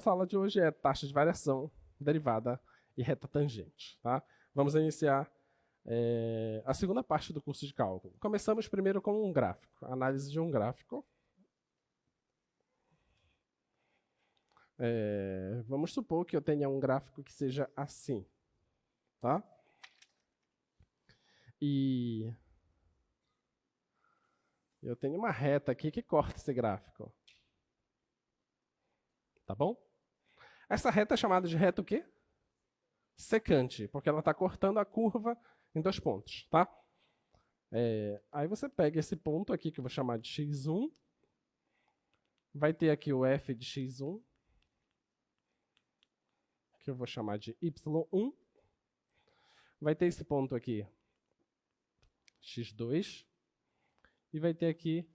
nossa aula de hoje é taxa de variação, derivada e reta tangente. Tá? Vamos iniciar a segunda parte do curso de cálculo. Começamos primeiro com um gráfico, análise de um gráfico. Vamos supor que eu tenha um gráfico que seja assim. Tá? E eu tenho uma reta aqui que corta esse gráfico. Tá bom? Essa reta é chamada de reta o quê? Secante, porque ela está cortando a curva em 2 pontos, tá? Aí você pega esse ponto aqui, que eu vou chamar de x1, vai ter aqui o f de x1, que eu vou chamar de y1, vai ter esse ponto aqui, x2, e vai ter aqui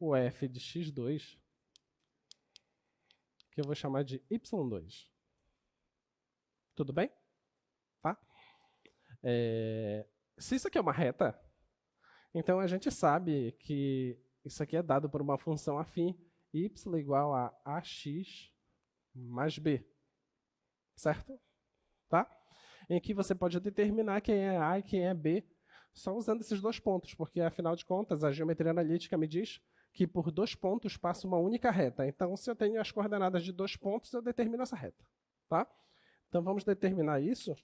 o f de x2, que eu vou chamar de y2. Tudo bem? Tá? Se isso aqui é uma reta, então a gente sabe que isso aqui é dado por uma função afim, y igual a ax mais b. Certo? Tá? Em que você pode determinar quem é a e quem é b só usando esses 2 pontos, porque afinal de contas a geometria analítica me diz que por 2 pontos passa uma única reta. Então, se eu tenho as coordenadas de 2 pontos, eu determino essa reta. Tá? Então, vamos determinar isso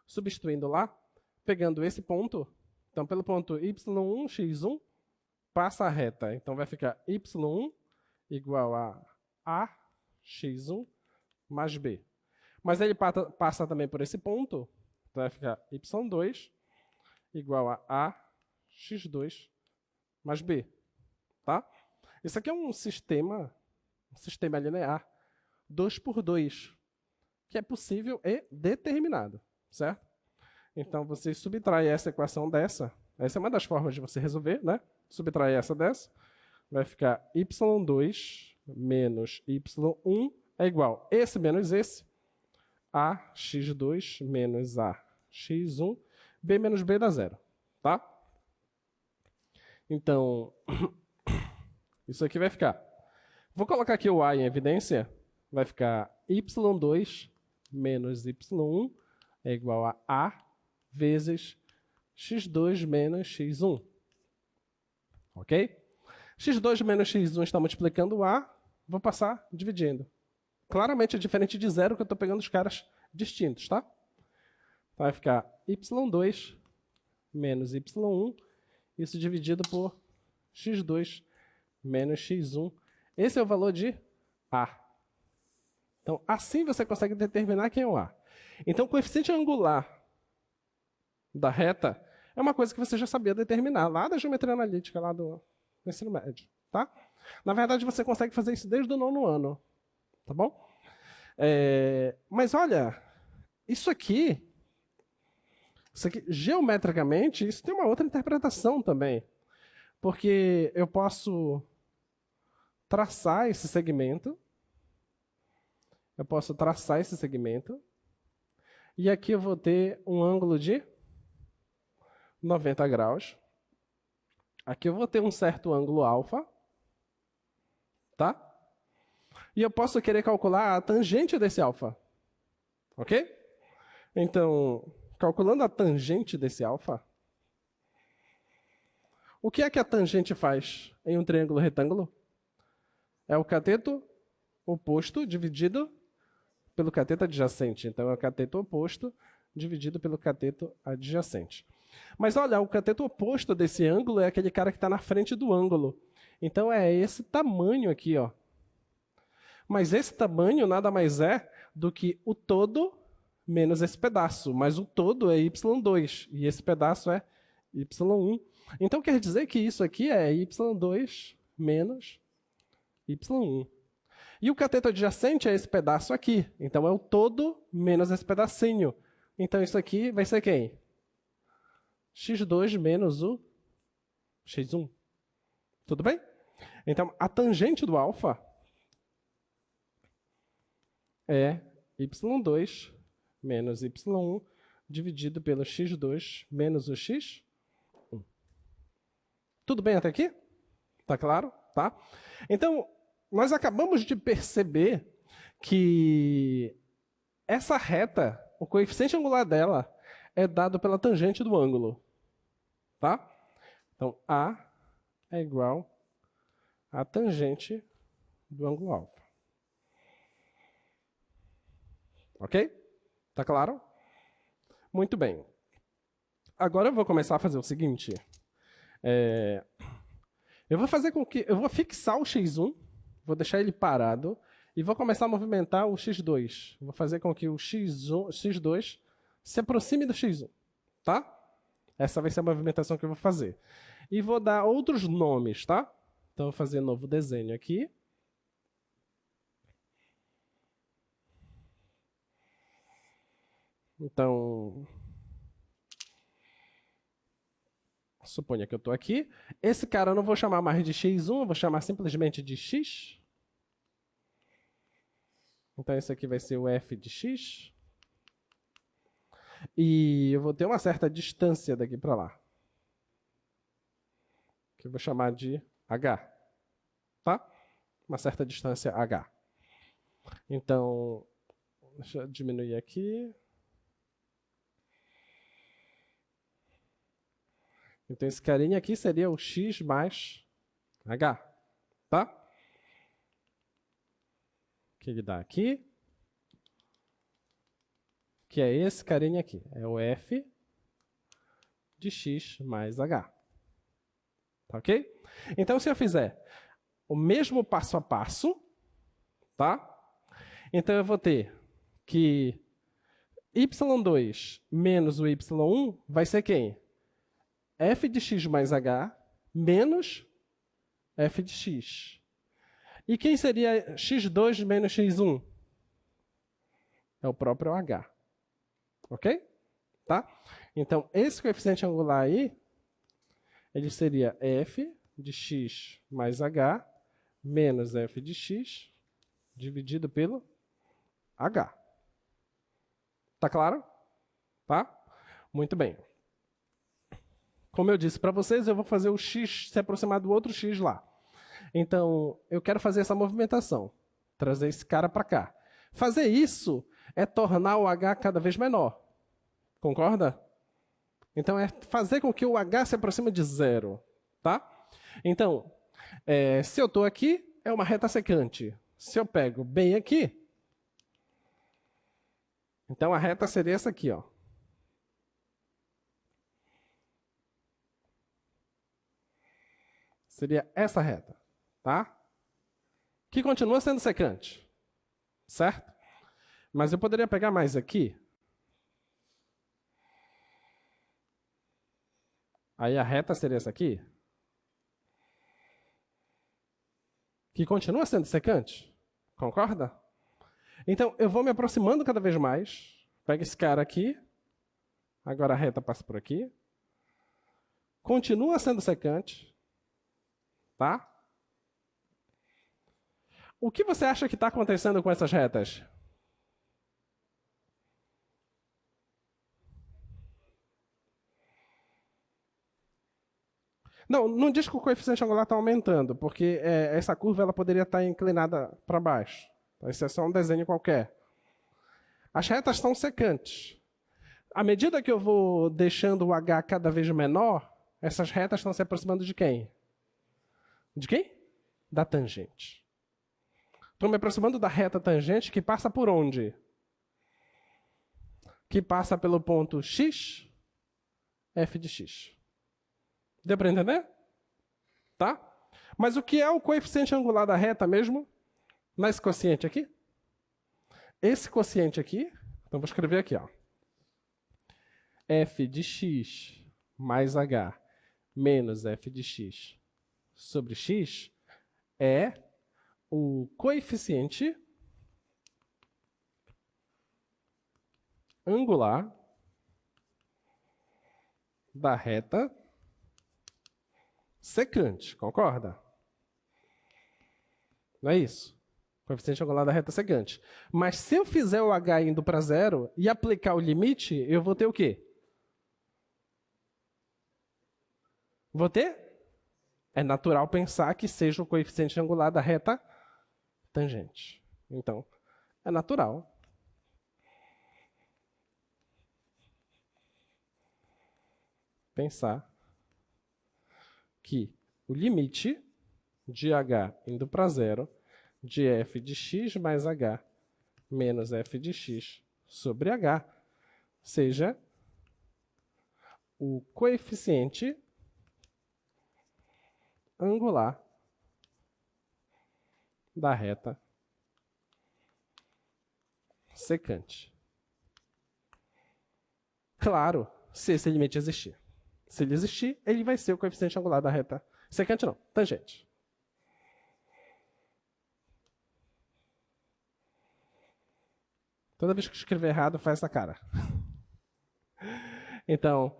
substituindo lá, pegando esse ponto. Então, pelo ponto y1, x1, passa a reta. Então, vai ficar y1 igual a x1 mais b. Mas ele passa também por esse ponto, então vai ficar y2 igual a x2 mais b. Tá? Isso aqui é um sistema linear 2 por 2, que é possível e determinado, certo? Então, você subtrai essa equação dessa. Essa é uma das formas de você resolver, né? Subtrair essa dessa. Vai ficar y2 menos y1 é igual esse menos esse, a x2 menos a x1, b menos b dá 0. Tá? Então, isso aqui vai ficar. Vou colocar aqui o a em evidência. Vai ficar y2 menos y1 é igual a vezes x2 menos x1. Ok? x2 menos x1 está multiplicando o a, vou passar dividindo. Claramente é diferente de 0, que eu estou pegando os caras distintos, tá? Então vai ficar y2 menos y1, isso dividido por x2 menos x1. Esse é o valor de a. Então, assim você consegue determinar quem é o a. Então, o coeficiente angular da reta é uma coisa que você já sabia determinar, lá da geometria analítica, lá do ensino médio. Tá? Na verdade, você consegue fazer isso desde o 9º ano. Tá bom? Mas olha, isso aqui, geometricamente, isso tem uma outra interpretação também. Porque eu posso traçar esse segmento. E aqui eu vou ter um ângulo de 90 graus. Aqui eu vou ter um certo ângulo alfa. Tá? E eu posso querer calcular a tangente desse alfa. Ok? Então, calculando a tangente desse alfa, o que é que a tangente faz em um triângulo retângulo? É o cateto oposto dividido pelo cateto adjacente. Então, é o cateto oposto dividido pelo cateto adjacente. Mas olha, o cateto oposto desse ângulo é aquele cara que está na frente do ângulo. Então, é esse tamanho aqui, ó. Mas esse tamanho nada mais é do que o todo menos esse pedaço. Mas o todo é y2 e esse pedaço é y1. Então quer dizer que isso aqui é y2 menos y1. E o cateto adjacente é esse pedaço aqui. Então é o todo menos esse pedacinho. Então isso aqui vai ser quem? x2 menos o x1. Tudo bem? Então a tangente do alfa é y2 menos y1 dividido pelo x2 menos o x1. Tudo bem até aqui? Tá claro? Tá? Então, nós acabamos de perceber que essa reta, o coeficiente angular dela, é dado pela tangente do ângulo. Tá? Então, A é igual à tangente do ângulo alfa. Ok? Tá claro? Muito bem. Agora eu vou começar a fazer o seguinte. Eu vou fixar o x1, vou deixar ele parado e vou começar a movimentar o x2. Vou fazer com que o x2 se aproxime do x1, tá? Essa vai ser a movimentação que eu vou fazer. E vou dar outros nomes, tá? Então, eu vou fazer novo desenho aqui. Então, suponha que eu estou aqui. Esse cara eu não vou chamar mais de x1, eu vou chamar simplesmente de x. Então, esse aqui vai ser o f de x. E eu vou ter uma certa distância daqui para lá, que eu vou chamar de h. Tá? Uma certa distância h. Então, deixa eu diminuir aqui. Então, esse carinha aqui seria o x mais h, tá? Que ele dá aqui, que é esse carinha aqui, é o f de x mais h. Tá ok? Então, se eu fizer o mesmo passo a passo, tá? Então, eu vou ter que y2 menos o y1 vai ser quem? F de x mais h menos f de x. E quem seria x2 menos x1? É o próprio h. Ok? Tá? Então, esse coeficiente angular aí, ele seria f de x mais h menos f de x dividido pelo h. Tá claro? Tá? Muito bem. Como eu disse para vocês, eu vou fazer o x se aproximar do outro x lá. Então, eu quero fazer essa movimentação. Trazer esse cara para cá. Fazer isso é tornar o h cada vez menor. Concorda? Então, é fazer com que o h se aproxime de zero. Tá? Então, se eu estou aqui, é uma reta secante. Se eu pego bem aqui, então a reta seria essa aqui, ó. Seria essa reta, tá? Que continua sendo secante, certo? Mas eu poderia pegar mais aqui. Aí a reta seria essa aqui. Que continua sendo secante, concorda? Então, eu vou me aproximando cada vez mais. Pega esse cara aqui. Agora a reta passa por aqui. Continua sendo secante. Tá? O que você acha que está acontecendo com essas retas? Não diz que o coeficiente angular está aumentando, porque essa curva ela poderia estar inclinada para baixo. Esse é só um desenho qualquer. As retas estão secantes. À medida que eu vou deixando o h cada vez menor, essas retas estão se aproximando de quem? De quem? Da tangente. Estou me aproximando da reta tangente que passa por onde? Que passa pelo ponto x, f de x. Deu para entender? Tá? Mas o que é o coeficiente angular da reta mesmo? Nesse quociente aqui? Esse quociente aqui, então vou escrever aqui, ó. F de x mais h menos f de x sobre x é o coeficiente angular da reta secante, concorda? Não é isso? Coeficiente angular da reta secante. Mas se eu fizer o h indo para zero e aplicar o limite, eu vou ter o quê? Vou ter? É natural pensar que seja o coeficiente angular da reta tangente. Então, é natural pensar que o limite de h indo para zero de f de x mais h menos f de x sobre h seja o coeficiente angular da reta secante. Claro, se esse limite existir. Se ele existir, ele vai ser o coeficiente angular da reta secante, não, tangente. Toda vez que eu escrever errado, faz essa cara. Então,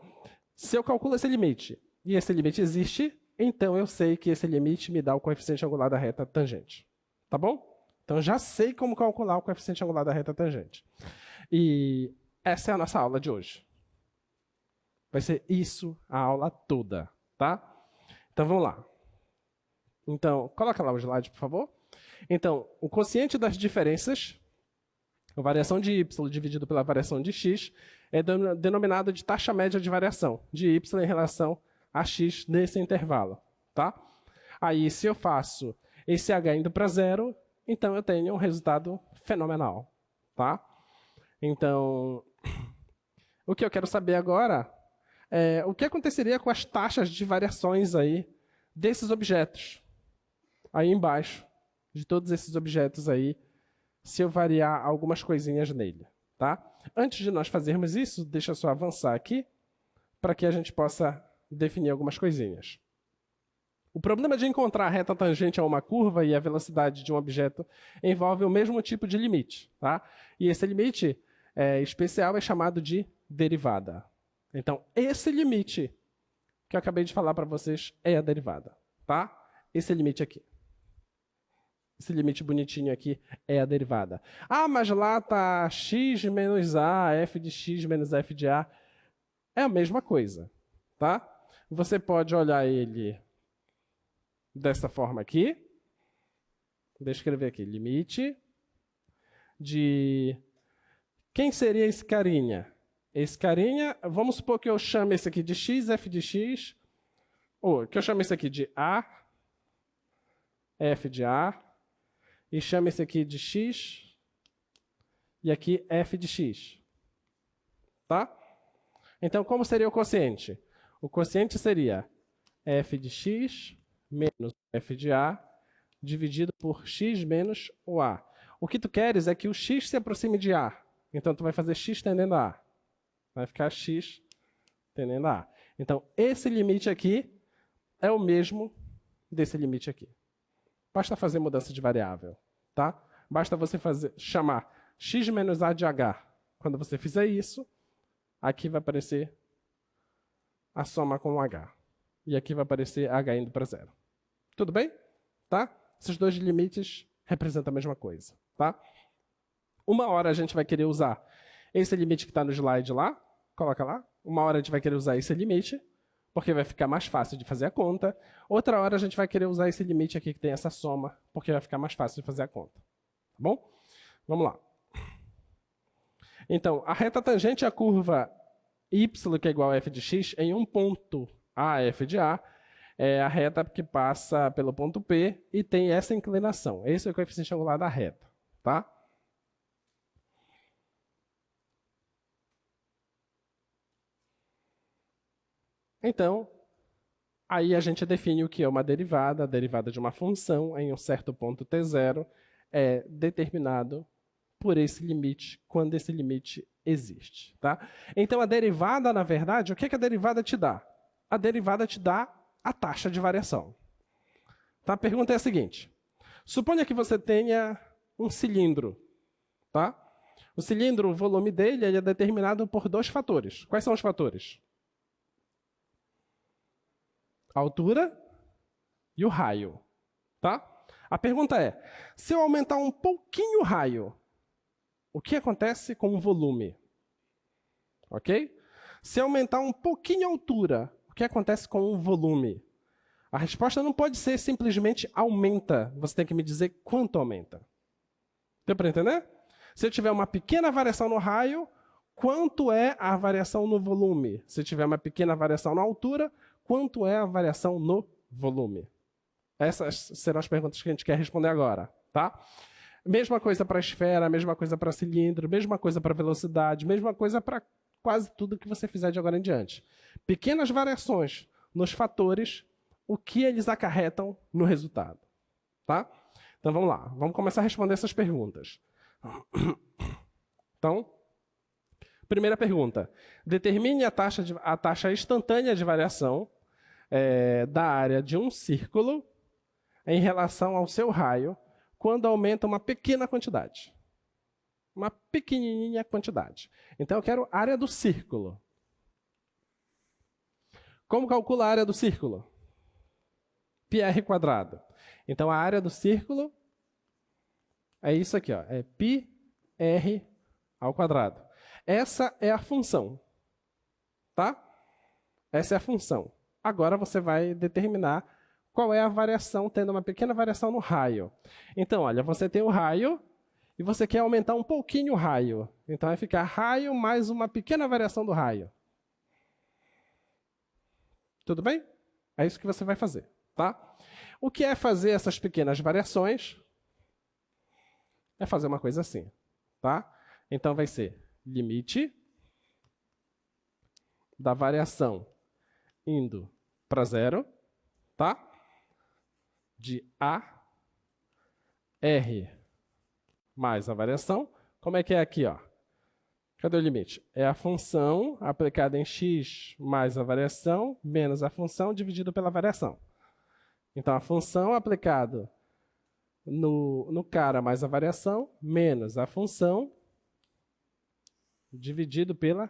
se eu calculo esse limite e esse limite existe, então eu sei que esse limite me dá o coeficiente angular da reta tangente. Tá bom? Então eu já sei como calcular o coeficiente angular da reta tangente. E essa é a nossa aula de hoje. Vai ser isso a aula toda, tá? Então vamos lá. Então, coloca lá o slide, por favor. Então, o quociente das diferenças, a variação de y dividido pela variação de x, é denominado de taxa média de variação de y em relação a x nesse intervalo, tá? Aí, se eu faço esse h indo para zero, então eu tenho um resultado fenomenal, tá? Então, o que eu quero saber agora é o que aconteceria com as taxas de variações aí desses objetos, aí embaixo, de todos esses objetos aí, se eu variar algumas coisinhas nele, tá? Antes de nós fazermos isso, deixa eu só avançar aqui, para que a gente possa definir algumas coisinhas. O problema de encontrar a reta tangente a uma curva e a velocidade de um objeto envolve o mesmo tipo de limite, tá? E esse limite especial é chamado de derivada. Então, esse limite que eu acabei de falar para vocês é a derivada, tá? Esse limite aqui. Esse limite bonitinho aqui é a derivada. Ah, mas lá está x menos a, f de x menos f de a. É a mesma coisa, tá? Você pode olhar ele dessa forma aqui. Deixa eu escrever aqui. Limite de... Quem seria esse carinha? Esse carinha, vamos supor que eu chame esse aqui de x, f de x, ou que eu chame esse aqui de a, f de a, e chame esse aqui de x, e aqui f de x. Tá? Então, como seria o quociente? O quociente seria f de x menos f de a, dividido por x menos o a. O que tu queres é que o x se aproxime de a. Então, tu vai fazer x tendendo a a. Vai ficar x tendendo a a. Então, esse limite aqui é o mesmo desse limite aqui. Basta fazer mudança de variável, tá? Basta você chamar x menos a de h. Quando você fizer isso, aqui vai aparecer a soma com o h. E aqui vai aparecer h indo para zero. Tudo bem? Tá? Esses dois limites representam a mesma coisa, tá? Uma hora a gente vai querer usar esse limite que está no slide lá, coloca lá. Uma hora a gente vai querer usar esse limite, porque vai ficar mais fácil de fazer a conta. Outra hora a gente vai querer usar esse limite aqui que tem essa soma, porque vai ficar mais fácil de fazer a conta. Tá bom? Vamos lá. Então, a reta tangente à curva y, que é igual a f de x, em um ponto a f de a, é a reta que passa pelo ponto P e tem essa inclinação. Esse é o coeficiente angular da reta. Tá? Então, aí a gente define o que é uma derivada. A derivada de uma função em um certo ponto t0 é determinado por esse limite, quando esse limite existe. Tá? Então, a derivada, na verdade, o que a derivada te dá? A derivada te dá a taxa de variação. Tá? A pergunta é a seguinte. Suponha que você tenha um cilindro. Tá? O cilindro, o volume dele, ele é determinado por dois fatores. Quais são os fatores? A altura e o raio. Tá? A pergunta é, se eu aumentar um pouquinho o raio, o que acontece com o volume? Ok? Se eu aumentar um pouquinho a altura, o que acontece com o volume? A resposta não pode ser simplesmente aumenta. Você tem que me dizer quanto aumenta. Deu para entender? Se eu tiver uma pequena variação no raio, quanto é a variação no volume? Se tiver uma pequena variação na altura, quanto é a variação no volume? Essas serão as perguntas que a gente quer responder agora, tá? Mesma coisa para esfera, mesma coisa para cilindro, mesma coisa para velocidade, mesma coisa para quase tudo que você fizer de agora em diante. Pequenas variações nos fatores, o que eles acarretam no resultado, tá? Então vamos lá, vamos começar a responder essas perguntas. Então, primeira pergunta. Determine a taxa instantânea de variação da área de um círculo em relação ao seu raio quando aumenta uma pequena quantidade. Uma pequenininha quantidade. Então eu quero a área do círculo. Como calcula a área do círculo? πr². Então a área do círculo é isso aqui, ó, é πr². Essa é a função, tá? Essa é a função. Agora você vai determinar qual é a variação, tendo uma pequena variação no raio. Então, olha, você tem o raio e você quer aumentar um pouquinho o raio. Então vai ficar raio mais uma pequena variação do raio. Tudo bem? É isso que você vai fazer, tá? O que é fazer essas pequenas variações? É fazer uma coisa assim, tá? Então vai ser limite da variação indo para zero, tá? De A, R mais a variação. Como é que é aqui, ó? Cadê o limite? É a função aplicada em x mais a variação, menos a função dividido pela variação. Então, a função aplicada no cara mais a variação, menos a função dividido pela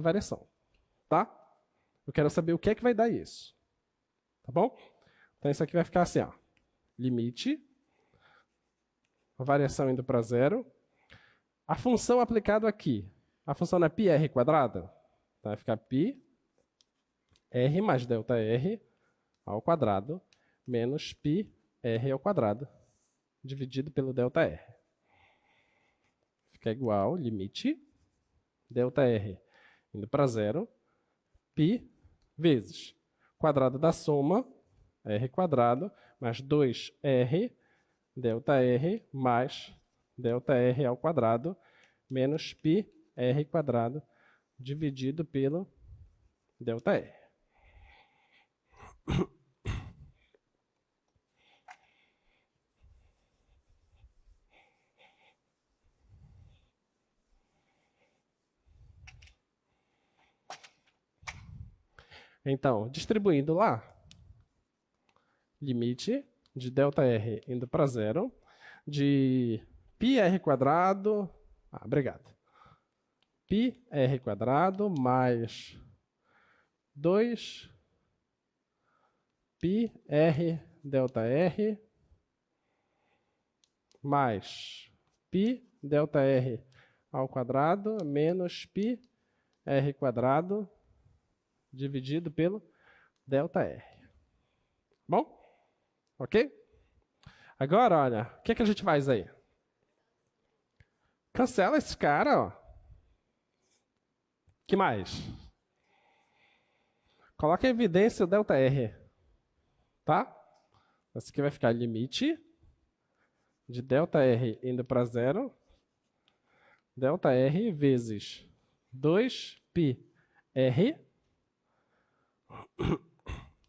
variação. Tá? Eu quero saber o que é que vai dar isso. Tá bom? Então, isso aqui vai ficar assim, ó. Limite, a variação indo para zero. A função aplicada aqui, a função não é πr²? Então, vai ficar πr mais ΔR ao quadrado menos πr ao quadrado dividido pelo ΔR. Fica igual, limite, ΔR indo para zero, π vezes quadrado da soma, r² mais 2r ΔR mais ΔR ao quadrado menos πr² dividido pelo ΔR. Então, distribuindo lá, limite de ΔR indo para zero, de πr², obrigado, πr² mais 2 πr ΔR mais π ΔR ao quadrado menos πr² dividido pelo ΔR. Bom? Ok? Agora, olha, o que a gente faz aí? Cancela esse cara, ó. Que mais? Coloca em evidência o ΔR. Tá? Esse aqui vai ficar limite de ΔR indo para zero, ΔR vezes 2πr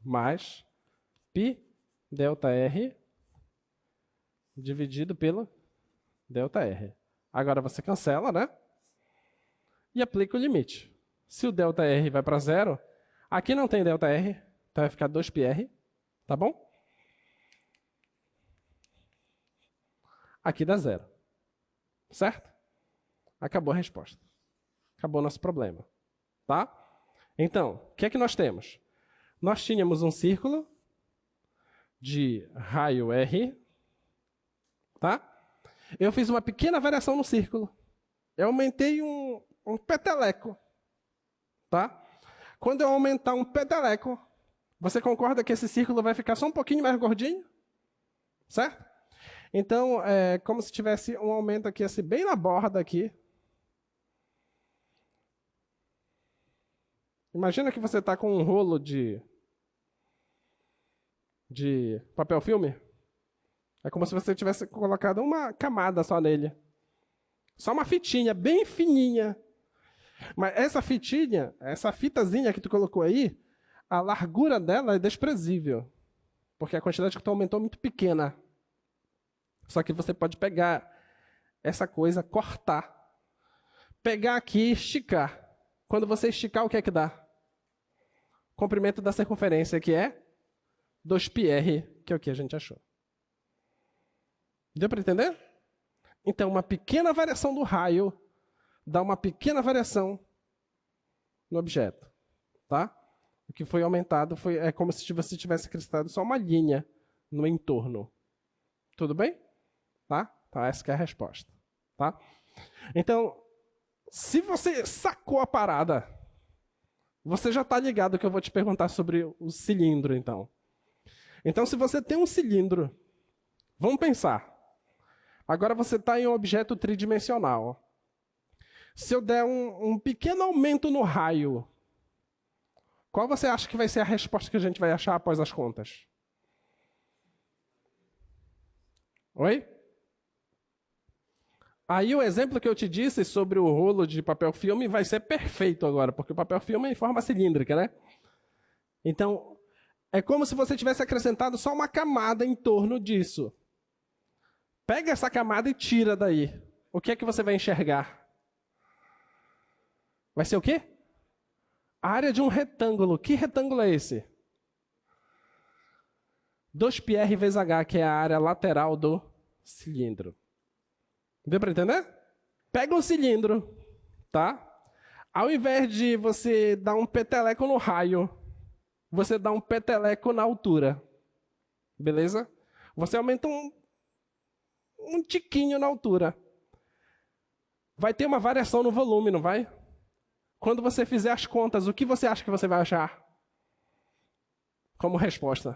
mais π ΔR dividido pelo ΔR. Agora você cancela, né? E aplica o limite. Se o ΔR vai para zero, aqui não tem ΔR, então vai ficar 2πr, tá bom? Aqui dá zero. Certo? Acabou a resposta. Acabou o nosso problema. Tá? Então, o que é que nós temos? Nós tínhamos um círculo de raio R, tá? Eu fiz uma pequena variação no círculo. Eu aumentei um peteleco, tá? Quando eu aumentar um peteleco, Você concorda que esse círculo vai ficar só um pouquinho mais gordinho? Certo? Então, é como se tivesse um aumento aqui, assim, bem na borda aqui. Imagina que você está com um rolo de papel filme. É como se você tivesse colocado uma camada só nele. Só uma fitinha, bem fininha. Mas essa fitinha, essa fitazinha que tu colocou aí, a largura dela é desprezível. Porque a quantidade que tu aumentou é muito pequena. Só que você pode pegar essa coisa, cortar. Pegar aqui e esticar. Quando você esticar, o que é que dá? Comprimento da circunferência, que é 2πr, que é o que a gente achou. Deu para entender? Então, uma pequena variação do raio dá uma pequena variação no objeto. Tá? O que foi aumentado é como se você tivesse acrescentado só uma linha no entorno. Tudo bem? Tá? Então, essa que é a resposta. Tá? Então, se você sacou a parada, você já está ligado que eu vou te perguntar sobre o cilindro, então. Então, se você tem um cilindro, vamos pensar. Agora você está em um objeto tridimensional. Se eu der um pequeno aumento no raio, qual você acha que vai ser a resposta que a gente vai achar após as contas? Oi? Aí o exemplo que eu te disse sobre o rolo de papel filme vai ser perfeito agora, porque o papel filme é em forma cilíndrica, né? Então, é como se você tivesse acrescentado só uma camada em torno disso. Pega essa camada e tira daí. O que é que você vai enxergar? Vai ser o quê? A área de um retângulo. Que retângulo é esse? 2πr vezes h, que é a área lateral do cilindro. Deu para entender? Pega um cilindro, tá? Ao invés de você dar um peteleco no raio, você dá um peteleco na altura. Beleza? Você aumenta um tiquinho na altura. Vai ter uma variação no volume, não vai? Quando você fizer as contas, o que você acha que você vai achar como resposta?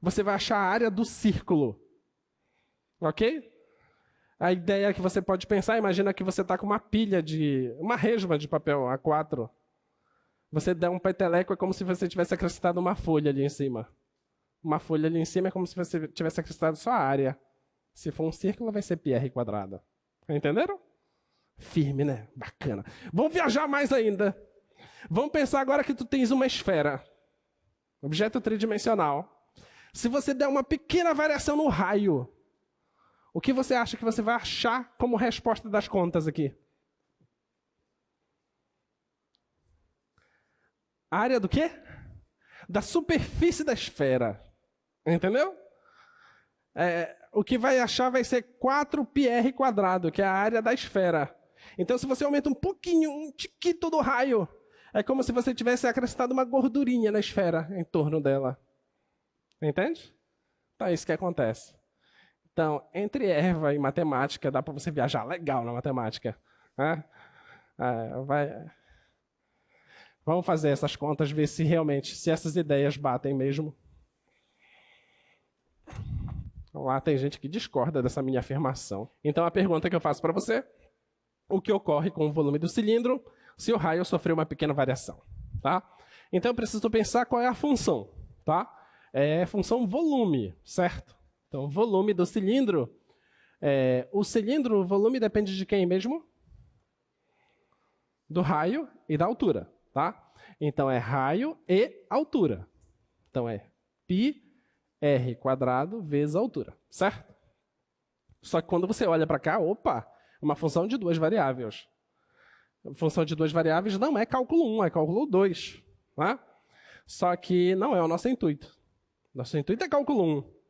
Você vai achar a área do círculo. Ok? A ideia que você pode pensar, imagina que você está com uma resma de papel A4. Você der um peteleco, é como se você tivesse acrescentado uma folha ali em cima. Uma folha ali em cima é como se você tivesse acrescentado só a área. Se for um círculo, vai ser πr². Entenderam? Firme, né? Bacana. Vamos viajar mais ainda. Vamos pensar agora que tu tens uma esfera. Objeto tridimensional. Se você der uma pequena variação no raio, o que você acha que você vai achar como resposta das contas aqui? A área do quê? Da superfície da esfera. Entendeu? O que vai achar vai ser 4πr², que é a área da esfera. Então, se você aumenta um pouquinho, um tiquito do raio, é como se você tivesse acrescentado uma gordurinha na esfera em torno dela. Entende? Então, é isso que acontece. Então, entre erva e matemática, dá para você viajar legal na matemática. Né? Vamos fazer essas contas, ver se realmente, se essas ideias batem mesmo. Lá tem gente que discorda dessa minha afirmação. Então, a pergunta que eu faço para você: o que ocorre com o volume do cilindro se o raio sofrer uma pequena variação? Tá? Então, eu preciso pensar qual é a função. Tá? É a função volume, certo? Então, o volume do cilindro, o volume depende de quem mesmo? Do raio e da altura, tá? Então, é raio e altura. Então, é πr² vezes a altura, certo? Só que quando você olha para cá, opa, é uma função de duas variáveis. A função de duas variáveis não é cálculo 1, é cálculo 2. Tá? Só que não é o nosso intuito. Nosso intuito é cálculo 1.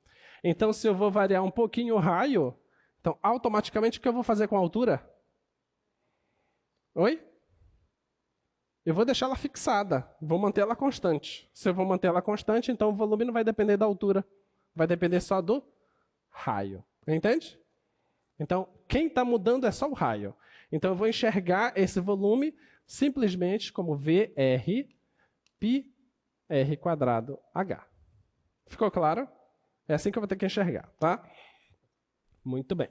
Então, se eu vou variar um pouquinho o raio, então, automaticamente, o que eu vou fazer com a altura? Oi? Eu vou deixar ela fixada, vou manter ela constante. Se eu vou manter ela constante, então o volume não vai depender da altura, vai depender só do raio. Entende? Então, quem está mudando é só o raio. Então, eu vou enxergar esse volume simplesmente como VR πr quadrado h. Ficou claro? É assim que eu vou ter que enxergar, tá? Muito bem.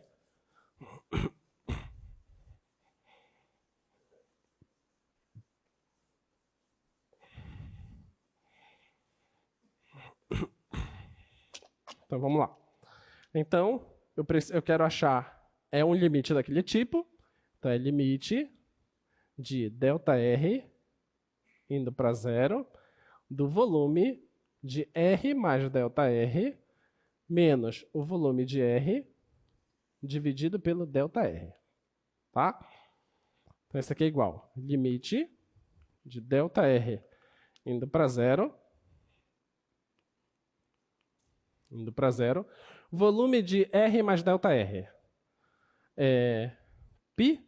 Então, vamos lá. Então, eu quero achar um limite daquele tipo. Então, é limite de ΔR indo para zero do volume de R mais ΔR menos o volume de R dividido pelo ΔR. Tá? Então, isso aqui é igual. Limite de ΔR indo para zero. Indo para zero. Volume de R mais ΔR é π.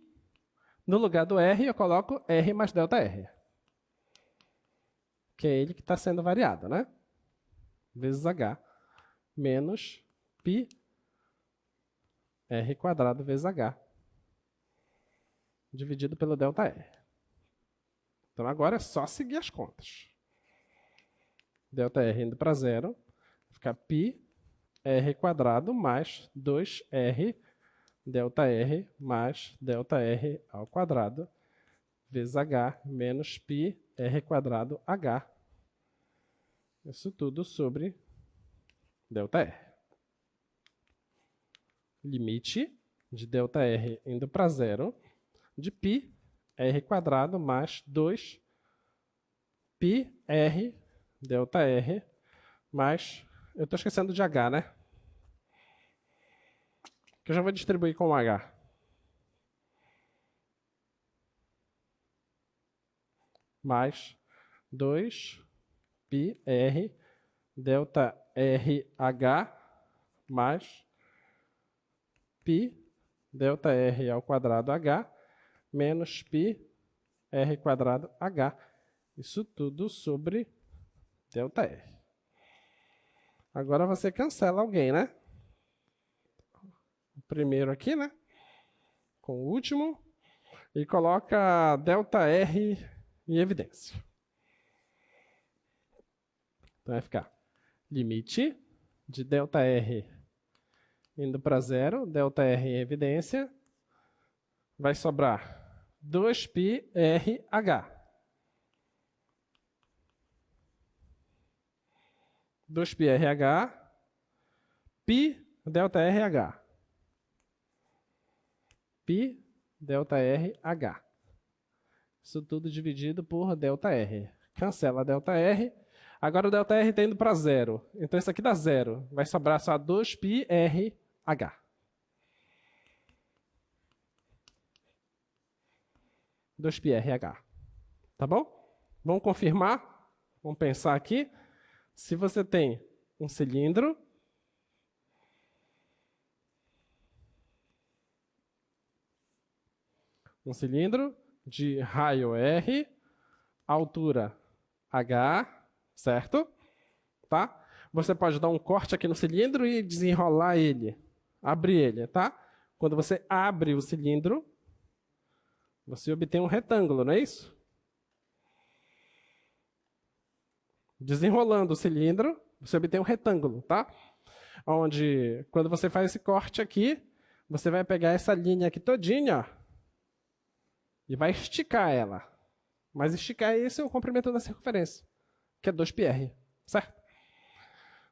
No lugar do R, eu coloco R mais ΔR. Que é ele que está sendo variado, né? Vezes H menos π R quadrado vezes H dividido pelo ΔR. Então, agora é só seguir as contas. ΔR indo para zero, fica π R quadrado mais 2R ΔR mais ΔR ao quadrado vezes H menos π R quadrado H. Isso tudo sobre ΔR. Limite de ΔR indo para zero de π R quadrado mais 2 π R ΔR mais... Eu estou esquecendo de H, né? Que eu já vou distribuir com H. Mais 2 π R delta RH mais π delta R ao quadrado H menos π R quadrado H. Isso tudo sobre delta R. Agora você cancela alguém, né? O primeiro aqui, né? Com o último. E coloca delta R em evidência. Então vai ficar limite de delta R indo para zero, delta R em evidência. Vai sobrar 2π RH. 2π RH, π delta RH. π delta RH. Isso tudo dividido por delta R. Cancela delta R. Agora o delta R está indo para zero. Então isso aqui dá zero. Vai sobrar só 2π RH. Tá bom? Vamos confirmar? Vamos pensar aqui. Se você tem um cilindro, de raio R, altura H, certo? Tá? Você pode dar um corte aqui no cilindro e desenrolar ele, abrir ele, tá? Quando você abre o cilindro, você obtém um retângulo, não é isso? Desenrolando o cilindro, você obtém um retângulo, tá? Onde, quando você faz esse corte aqui, você vai pegar essa linha aqui todinha, ó, e vai esticar ela. Mas esticar esse é o comprimento da circunferência, que é 2πr, certo?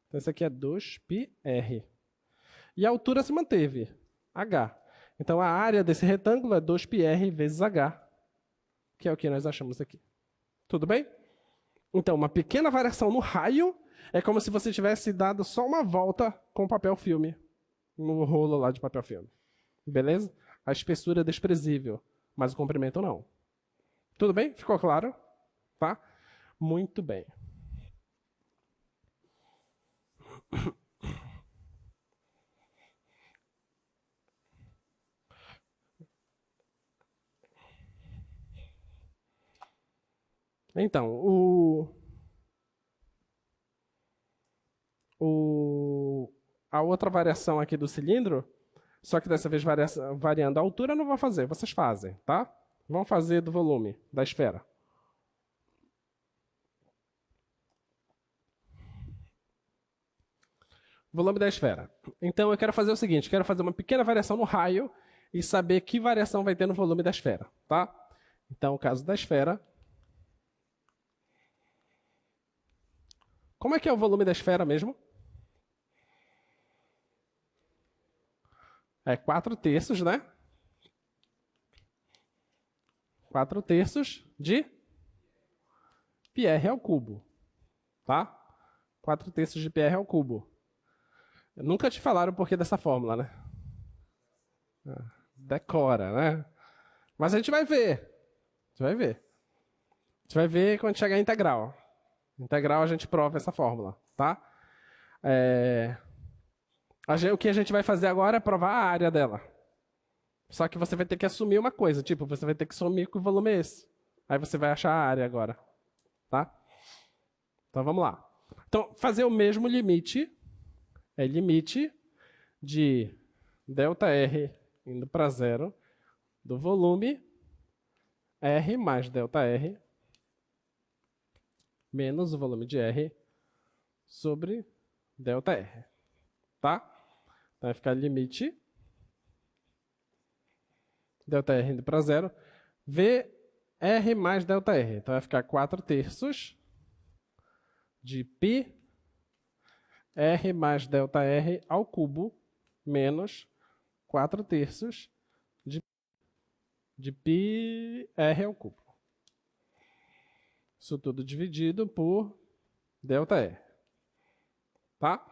Então, esse aqui é 2πr. E a altura se manteve, h. Então, a área desse retângulo é 2πr vezes h, que é o que nós achamos aqui. Tudo bem? Então, uma pequena variação no raio é como se você tivesse dado só uma volta com papel filme, no rolo lá de papel filme. Beleza? A espessura é desprezível, mas o comprimento não. Tudo bem? Ficou claro? Tá? Muito bem. Então, a outra variação aqui do cilindro, só que dessa vez variando a altura, eu não vou fazer, vocês fazem, tá? Vamos fazer do volume da esfera. volume da esfera. Então eu quero fazer o seguinte, quero fazer uma pequena variação no raio e saber que variação vai ter no volume da esfera, tá? Então, o caso da esfera. Como é que é o volume da esfera mesmo? É 4/3, né? 4/3 de πr ao cubo, tá? 4/3 de πr ao cubo. Nunca te falaram o porquê dessa fórmula, né? Decora, né? Mas a gente vai ver. A gente vai ver. A gente vai ver quando chegar a integral. Integral a gente prova essa fórmula, tá? O que a gente vai fazer agora é provar a área dela. Só que você vai ter que assumir uma coisa, tipo, você vai ter que assumir que o volume é esse. Aí você vai achar a área agora, tá? Então vamos lá. Então, fazer o mesmo limite é limite de ΔR indo para zero do volume R mais ΔR menos o volume de R sobre ΔR, tá? Então vai ficar limite ΔR indo para zero, VR mais ΔR. Então vai ficar 4/3 de π R mais ΔR ao cubo menos 4/3 de π R ao cubo. Isso tudo dividido por ΔR. Tá?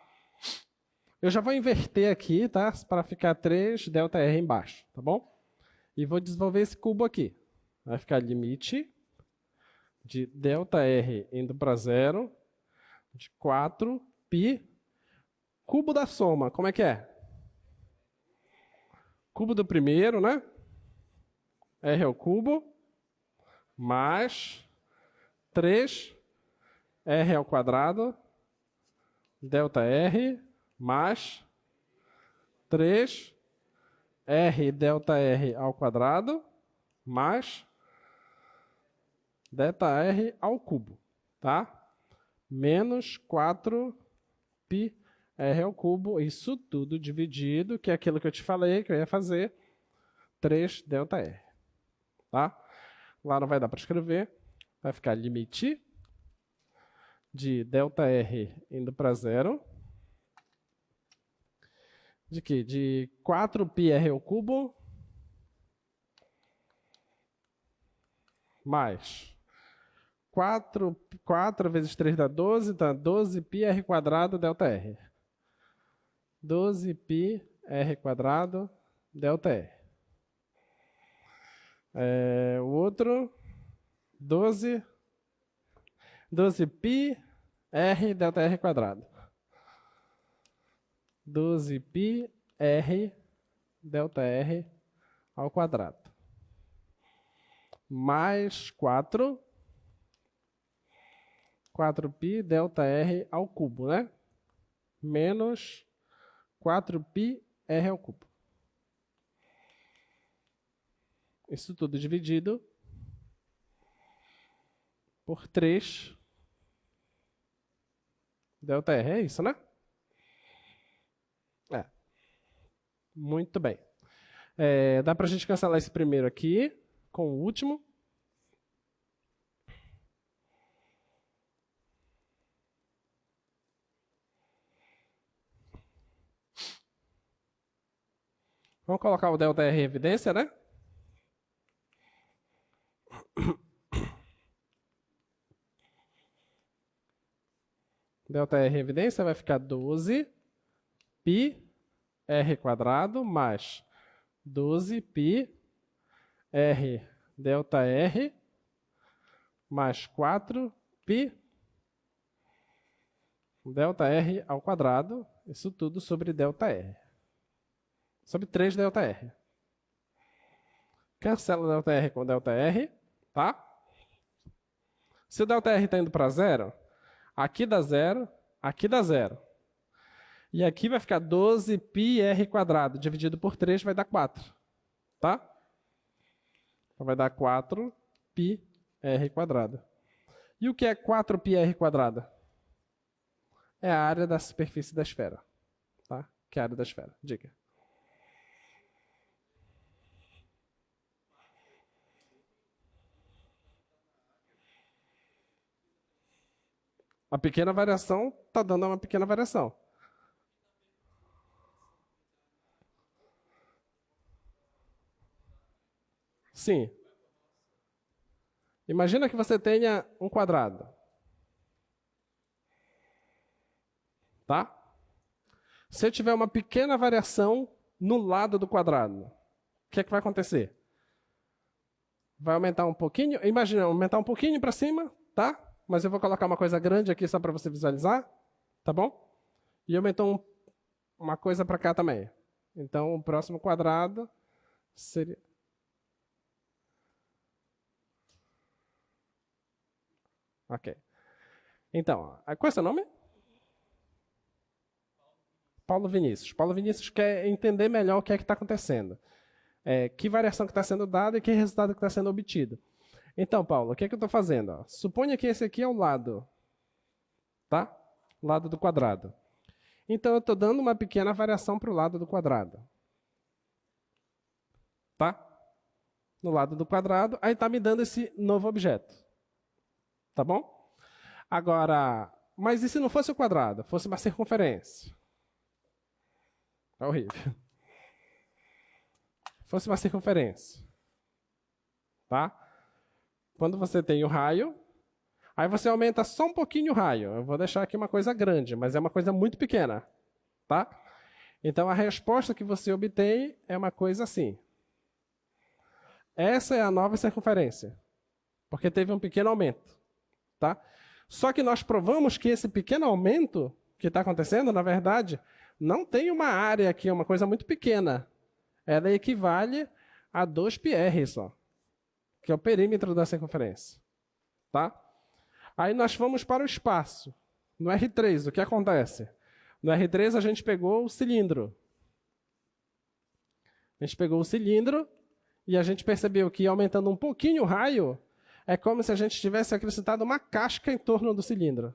Eu já vou inverter aqui, tá? Para ficar 3 ΔR embaixo, tá bom? E vou desenvolver esse cubo aqui. Vai ficar limite de ΔR indo para zero de 4π cubo da soma. Como é que é? Cubo do primeiro, né? R ao cubo mais 3 R ao quadrado ΔR mais 3 R ΔR ao quadrado mais ΔR ao cubo, tá? Menos 4π R ao cubo, isso tudo dividido, que é aquilo que eu te falei que eu ia fazer, 3 ΔR, tá? Lá não vai dar para escrever, vai ficar limite de ΔR indo para zero, de quê? De 4πr ao cubo mais 4 vezes 3 dá 12, então 12πr quadrado ΔR. 12πr quadrado ΔR. O outro, 12πr ΔR quadrado. 12πr ΔR ao quadrado. Mais 4π ΔR ao cubo, né? Menos 4πr ao cubo. Isso tudo dividido por 3 ΔR. É isso, né? Muito bem. Dá para a gente cancelar esse primeiro aqui com o último. Vamos colocar o ΔR em evidência, né? ΔR em evidência vai ficar 12πr quadrado mais 12πr ΔR mais 4π ΔR ao quadrado, isso tudo sobre ΔR. Sobre 3 ΔR. Cancela ΔR com ΔR, tá? Se o ΔR está indo para zero, aqui dá zero, aqui dá zero. E aqui vai ficar 12πr quadrado, dividido por 3 vai dar 4, tá? Então vai dar 4πr quadrado. E o que é 4πr quadrado? É a área da superfície da esfera, que é a área da esfera. Diga. A pequena variação está dando uma pequena variação. Sim. Imagina que você tenha um quadrado. Tá? Se eu tiver uma pequena variação no lado do quadrado, o que é que vai acontecer? Vai aumentar um pouquinho, imagina, aumentar um pouquinho para cima, tá? Mas eu vou colocar uma coisa grande aqui só para você visualizar, tá bom? E aumentou uma coisa para cá também. Então, o próximo quadrado seria... Ok. Então, qual é o seu nome? Paulo Vinícius. Paulo Vinícius quer entender melhor o que é que está acontecendo. Que variação que está sendo dada e que resultado que está sendo obtido. Então, Paulo, o que é que eu estou fazendo? Ó? Suponha que esse aqui é o lado. Tá? O lado do quadrado. Então, eu estou dando uma pequena variação para o lado do quadrado. Tá? No lado do quadrado, aí está me dando esse novo objeto. Tá bom? Agora, mas e se não fosse o quadrado? Fosse uma circunferência? É horrível. Fosse uma circunferência. Tá? Quando você tem o raio, aí você aumenta só um pouquinho o raio. Eu vou deixar aqui uma coisa grande, mas é uma coisa muito pequena. Tá? Então, a resposta que você obtém é uma coisa assim. Essa é a nova circunferência, porque teve um pequeno aumento. Tá? Só que nós provamos que esse pequeno aumento que está acontecendo, na verdade, não tem uma área aqui, é uma coisa muito pequena. Ela equivale a 2πr só, que é o perímetro da circunferência. Tá? Aí nós vamos para o espaço. No R3, o que acontece? No R3 a gente pegou o cilindro. A gente pegou o cilindro e a gente percebeu que aumentando um pouquinho o raio, é como se a gente tivesse acrescentado uma casca em torno do cilindro.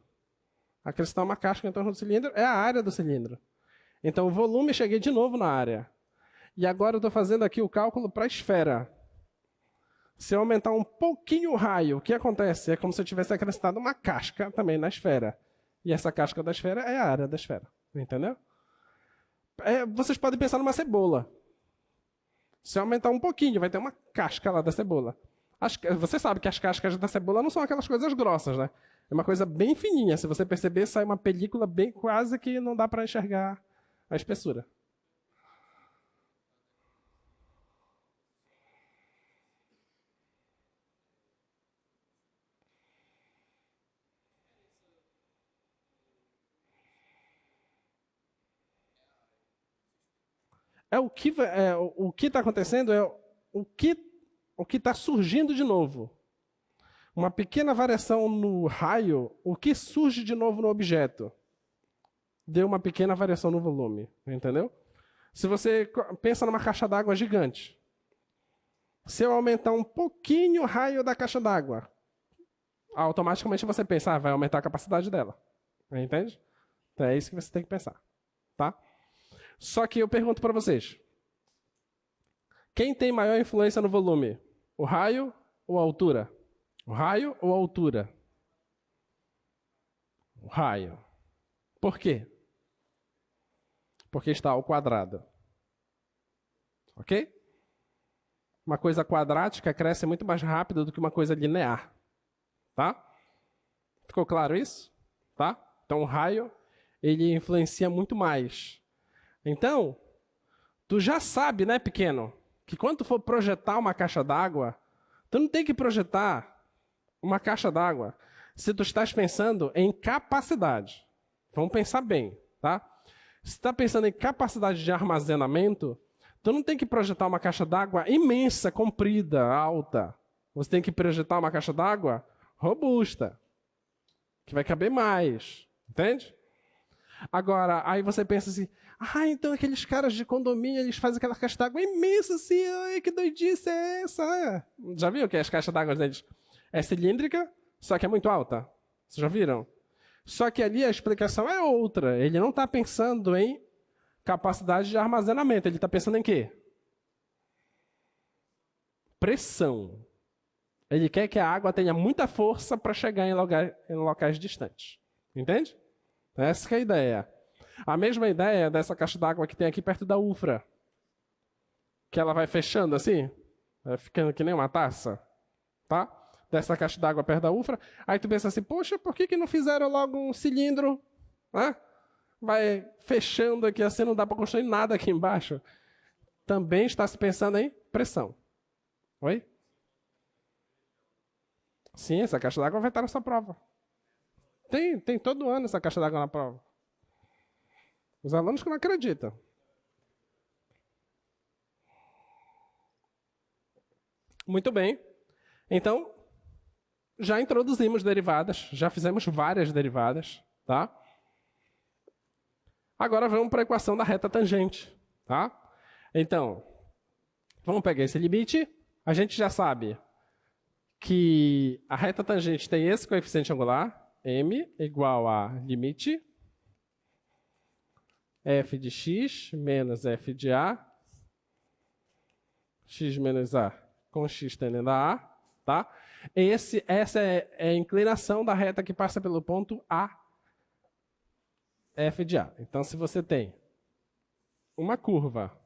Acrescentar uma casca em torno do cilindro é a área do cilindro. Então, o volume, cheguei de novo na área. E agora eu estou fazendo aqui o cálculo para a esfera. Se eu aumentar um pouquinho o raio, o que acontece? É como se eu tivesse acrescentado uma casca também na esfera. E essa casca da esfera é a área da esfera. Entendeu? Vocês podem pensar numa cebola. Se eu aumentar um pouquinho, vai ter uma casca lá da cebola. Você sabe que as cascas da cebola não são aquelas coisas grossas, né? É uma coisa bem fininha. Se você perceber, sai uma película bem quase que não dá para enxergar a espessura. O que está acontecendo é o que está surgindo de novo. Uma pequena variação no raio, o que surge de novo no objeto? Deu uma pequena variação no volume, entendeu? Se você pensa numa caixa d'água gigante, se eu aumentar um pouquinho o raio da caixa d'água, automaticamente você pensa, vai aumentar a capacidade dela. Entende? Então é isso que você tem que pensar. Tá? Só que eu pergunto para vocês, quem tem maior influência no volume? O raio ou a altura? O raio ou a altura? O raio. Por quê? Porque está ao quadrado. Ok? Uma coisa quadrática cresce muito mais rápido do que uma coisa linear. Tá? Ficou claro isso? Tá? Então o raio, ele influencia muito mais. Então, tu já sabe, né, pequeno, que quando tu for projetar uma caixa d'água, tu não tem que projetar uma caixa d'água se tu estás pensando em capacidade. Vamos pensar bem, tá? Se tu está pensando em capacidade de armazenamento, tu não tem que projetar uma caixa d'água imensa, comprida, alta. Você tem que projetar uma caixa d'água robusta, que vai caber mais, entende? Agora, aí você pensa assim, então aqueles caras de condomínio, eles fazem aquela caixa d'água imensa assim, ai, que doidice é essa? Já viu que as caixas d'água deles é cilíndrica, só que é muito alta? Vocês já viram? Só que ali a explicação é outra. Ele não está pensando em Capacidade de armazenamento. Ele está pensando em quê? Pressão. Ele quer que a água tenha muita força para chegar em locais distantes. Entende? Essa que é a ideia. A mesma ideia dessa caixa d'água que tem aqui perto da UFRA. Que ela vai fechando assim, vai ficando que nem uma taça. Tá? Dessa caixa d'água perto da UFRA. Aí tu pensa assim, poxa, por que não fizeram logo um cilindro? Né? Vai fechando aqui assim, não dá para construir nada aqui embaixo. Também está se pensando em pressão. Oi? Sim, essa caixa d'água vai estar nessa prova. Tem todo ano essa caixa d'água na prova. Os alunos que não acreditam. Muito bem. Então, já introduzimos derivadas, já fizemos várias derivadas, tá? Agora vamos para a equação da reta tangente, tá? Então, vamos pegar esse limite. A gente já sabe que a reta tangente tem esse coeficiente angular, m igual a limite f de x menos f de a, x menos a com x tendendo a a, tá? Essa é a inclinação da reta que passa pelo ponto A, f de a. Então, se você tem uma curva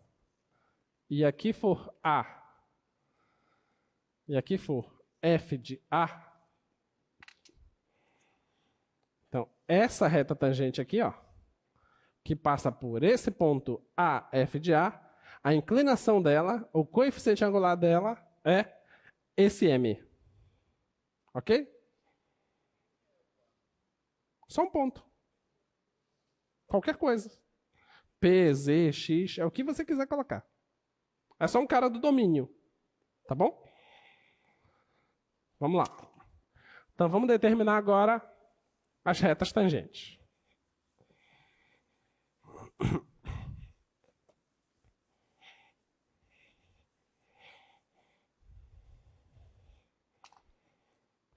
e aqui for A e aqui for f de a, então, essa reta tangente aqui, ó, que passa por esse ponto A, f de a inclinação dela, o coeficiente angular dela é esse m. Ok? Só um ponto. Qualquer coisa. P, Z, X, é o que você quiser colocar. É só um cara do domínio. Tá bom? Vamos lá. Então, vamos determinar agora as retas tangentes.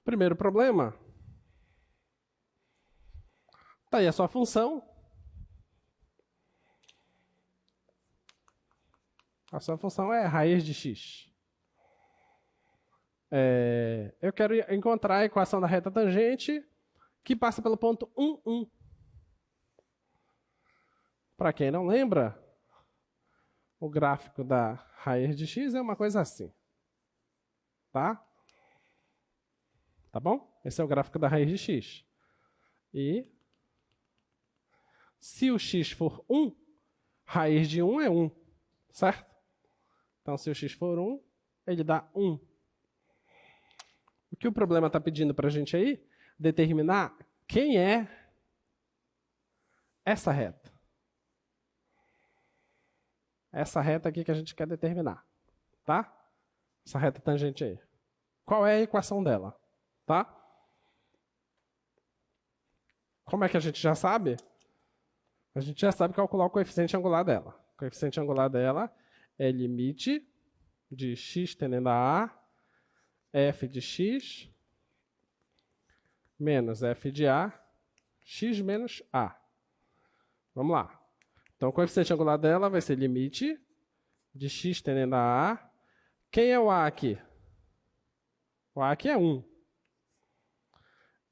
Primeiro problema. Está aí a sua função. A sua função é raiz de x. Eu quero encontrar a equação da reta tangente que passa pelo ponto 1, 1. Para quem não lembra, o gráfico da raiz de x é uma coisa assim. Tá? Tá bom? Esse é o gráfico da raiz de x. E se o x for 1, raiz de 1 é 1. Certo? Então, se o x for 1, ele dá 1. O que o problema está pedindo para a gente aí? Determinar quem é essa reta. Essa reta aqui que a gente quer determinar. Tá? Essa reta tangente aí. Qual é a equação dela? Tá? Como é que a gente já sabe? A gente já sabe calcular o coeficiente angular dela. O coeficiente angular dela é limite de x tendendo a a, f de x menos f de a, x menos a. Vamos lá. Então, o coeficiente angular dela vai ser limite de x tendendo a a. Quem é o a aqui? O a aqui é 1.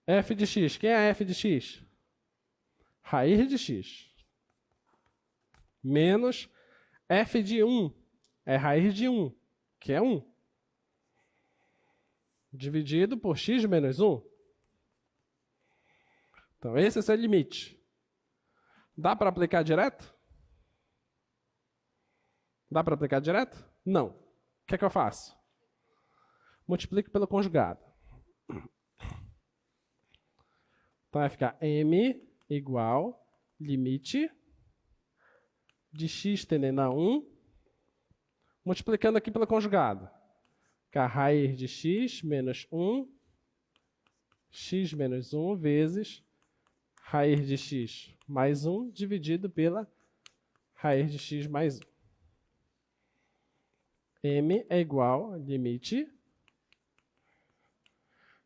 F de x. Quem é f de x? Raiz de x. Menos f de 1. É raiz de 1, que é 1. Dividido por x menos 1. Então, esse é o seu limite. Dá para aplicar direto? Dá para aplicar direto? Não. O que é que eu faço? Multiplico pelo conjugado. Então, vai ficar m igual limite de x tendendo a 1, multiplicando aqui pelo conjugado. Que a raiz de x menos 1, x menos 1 vezes raiz de x mais 1 dividido pela raiz de x mais 1. M é igual a limite.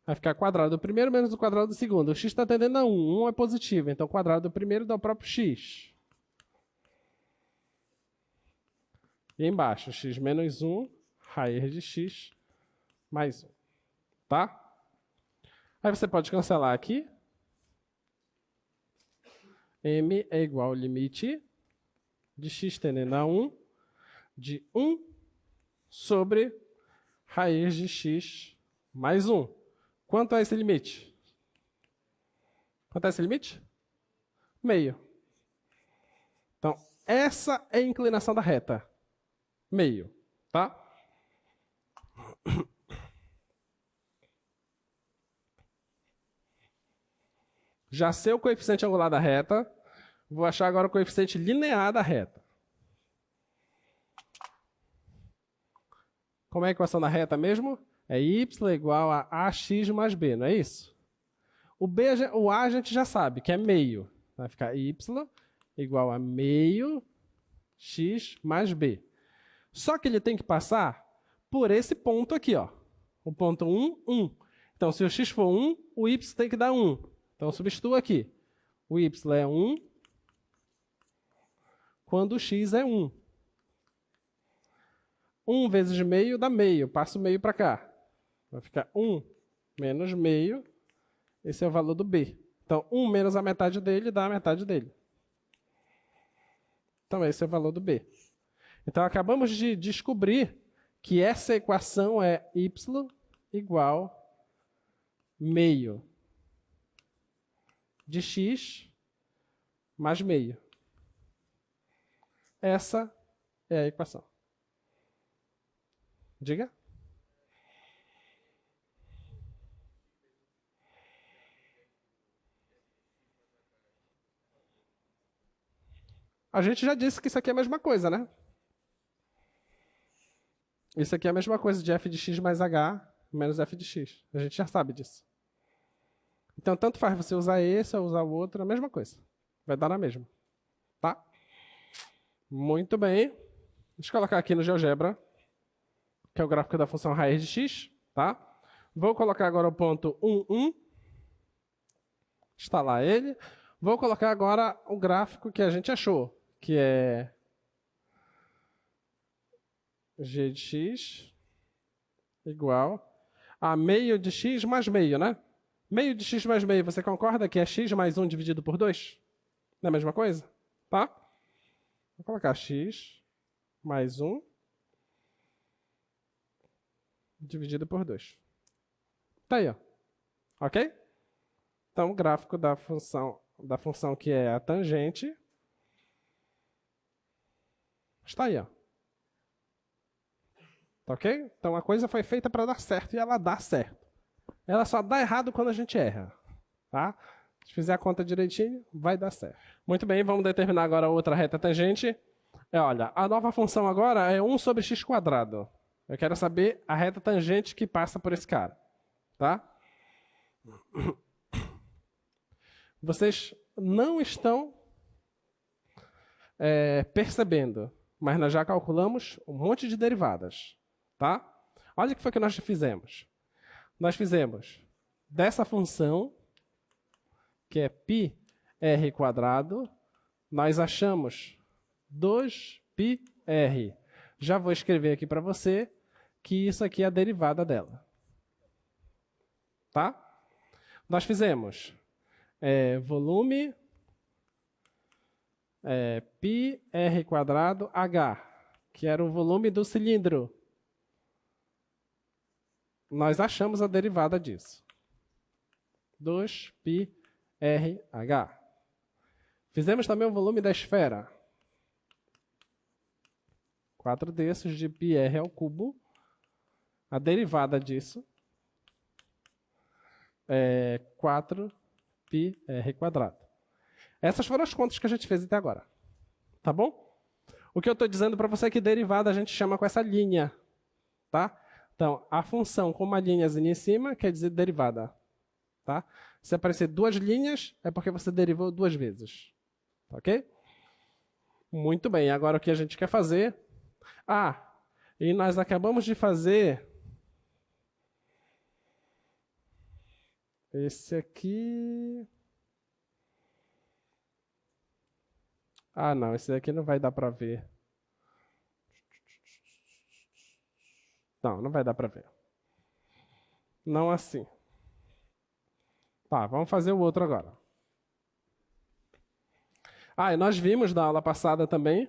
Vai ficar quadrado do primeiro menos o quadrado do segundo. O x está tendendo a 1. 1 é positivo, então o quadrado do primeiro dá o próprio x. E embaixo, x menos 1, raiz de x mais 1. Tá? Aí você pode cancelar aqui. M é igual ao limite de x tendendo a 1 de 1 sobre raiz de x mais 1. Quanto é esse limite? Quanto é esse limite? Meio. Então, essa é a inclinação da reta. Meio, tá? Já sei o coeficiente angular da reta, vou achar agora o coeficiente linear da reta. Como é a equação da reta mesmo? É y igual a ax mais b, não é isso? O a gente já sabe, que é meio. Vai ficar y igual a meio x mais b. Só que ele tem que passar por esse ponto aqui, ó. O ponto 1, 1. Então, se o x for 1, o y tem que dar 1. Então, eu substituo aqui. O y é 1 quando o x é 1. 1 vezes meio dá meio. Passo o meio para cá. Vai ficar 1 menos meio. Esse é o valor do b. Então, 1 menos a metade dele dá a metade dele. Então, esse é o valor do b. Então, acabamos de descobrir que essa equação é y igual meio de x mais meio. Essa é a equação. Diga. A gente já disse que isso aqui é a mesma coisa, né? Isso aqui é a mesma coisa de f de x mais h menos f de x. A gente já sabe disso. Então, tanto faz você usar esse ou usar o outro, é a mesma coisa. Vai dar na mesma. Tá? Muito bem. Deixa eu colocar aqui no GeoGebra, que é o gráfico da função raiz de x. Tá? Vou colocar agora o ponto 1, 1. Instalar ele. Vou colocar agora o gráfico que a gente achou, que é g de x igual a meio de x mais meio, né? Meio de x mais meio, você concorda que é x mais 1 dividido por 2? Não é a mesma coisa? Tá? Vou colocar x mais 1 dividido por 2. Tá aí, ó. Ok? Então, o gráfico da função que é a tangente está aí, ó. Tá ok? Então, a coisa foi feita para dar certo e ela dá certo. Ela só dá errado quando a gente erra. Tá? Se fizer a conta direitinho, vai dar certo. Muito bem, vamos determinar agora outra reta tangente. Olha, a nova função agora é 1 sobre x quadrado. Eu quero saber a reta tangente que passa por esse cara. Tá? Vocês não estão percebendo, mas nós já calculamos um monte de derivadas. Tá? Olha o que foi que nós fizemos. Nós fizemos dessa função, que é πr quadrado, nós achamos 2πr. Já vou escrever aqui para você que isso aqui é a derivada dela. Tá? Nós fizemos volume πr quadrado h, que era o volume do cilindro. Nós achamos a derivada disso. 2πrh. Fizemos também o volume da esfera. 4/10 de πr ao cubo. A derivada disso é 4πr quadrado. Essas foram as contas que a gente fez até agora. Tá bom? O que eu estou dizendo para você é que derivada a gente chama com essa linha. Tá? Então, a função com uma linhazinha em cima quer dizer derivada. Tá? Se aparecer duas linhas, é porque você derivou duas vezes. Ok? Muito bem. Agora o que a gente quer fazer... e nós acabamos de fazer... esse aqui... não, esse daqui não vai dar para ver. Não vai dar para ver. Não assim. Tá, vamos fazer o outro agora. E nós vimos na aula passada também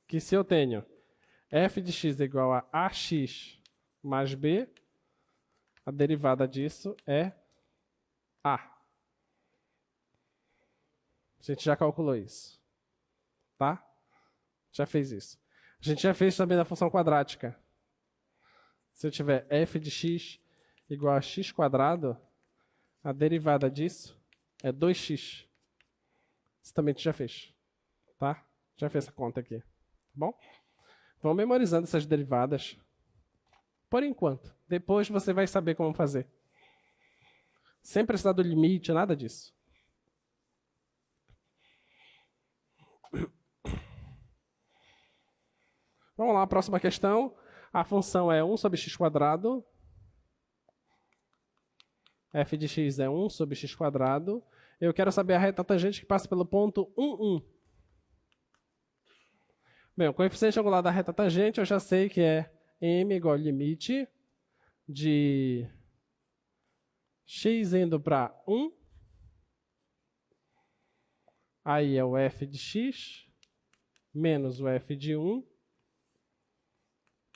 que se eu tenho f de x igual a ax mais b, a derivada disso é a. A gente já calculou isso. Tá? Já fez isso. A gente já fez também na função quadrática. Se eu tiver f de x igual a x quadrado, a derivada disso é 2x. Isso também a gente já fez. Tá? Já fez essa conta aqui. Tá bom? Vão memorizando essas derivadas. Por enquanto. Depois você vai saber como fazer. Sem precisar do limite, nada disso. Vamos lá, próxima questão. A função é 1 sobre x quadrado. F de x é 1 sobre x quadrado. Eu quero saber a reta tangente que passa pelo ponto 1, 1. Bem, o coeficiente angular da reta tangente eu já sei que é m igual ao limite de x indo para 1. Aí é o f de x menos o f de 1.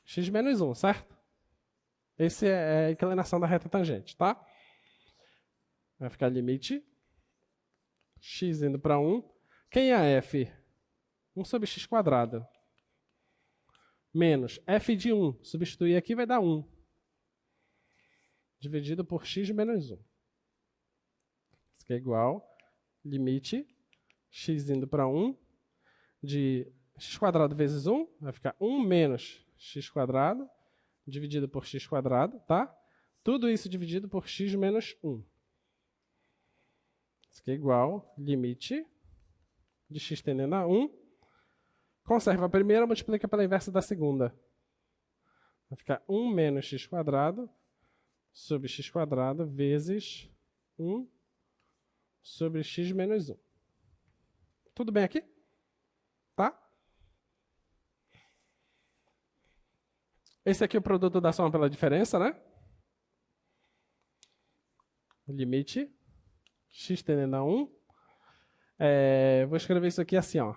X menos 1, certo? Essa é a inclinação da reta tangente, tá? Vai ficar limite x indo para 1. Quem é f? 1 sobre x quadrado. Menos f de 1. Substituir aqui vai dar 1. Dividido por x menos 1. Isso aqui é igual limite x indo para 1 de x quadrado vezes 1. Vai ficar 1 menos x quadrado dividido por x quadrado, tá? Tudo isso dividido por x menos 1. Isso aqui é igual limite de x tendendo a 1. Conserva a primeira, multiplica pela inversa da segunda. Vai ficar 1 menos x quadrado sobre x quadrado vezes 1 sobre x menos 1. Tudo bem aqui? Tá? Esse aqui é o produto da soma pela diferença, né? Limite x tendendo a 1. Vou escrever isso aqui assim, ó.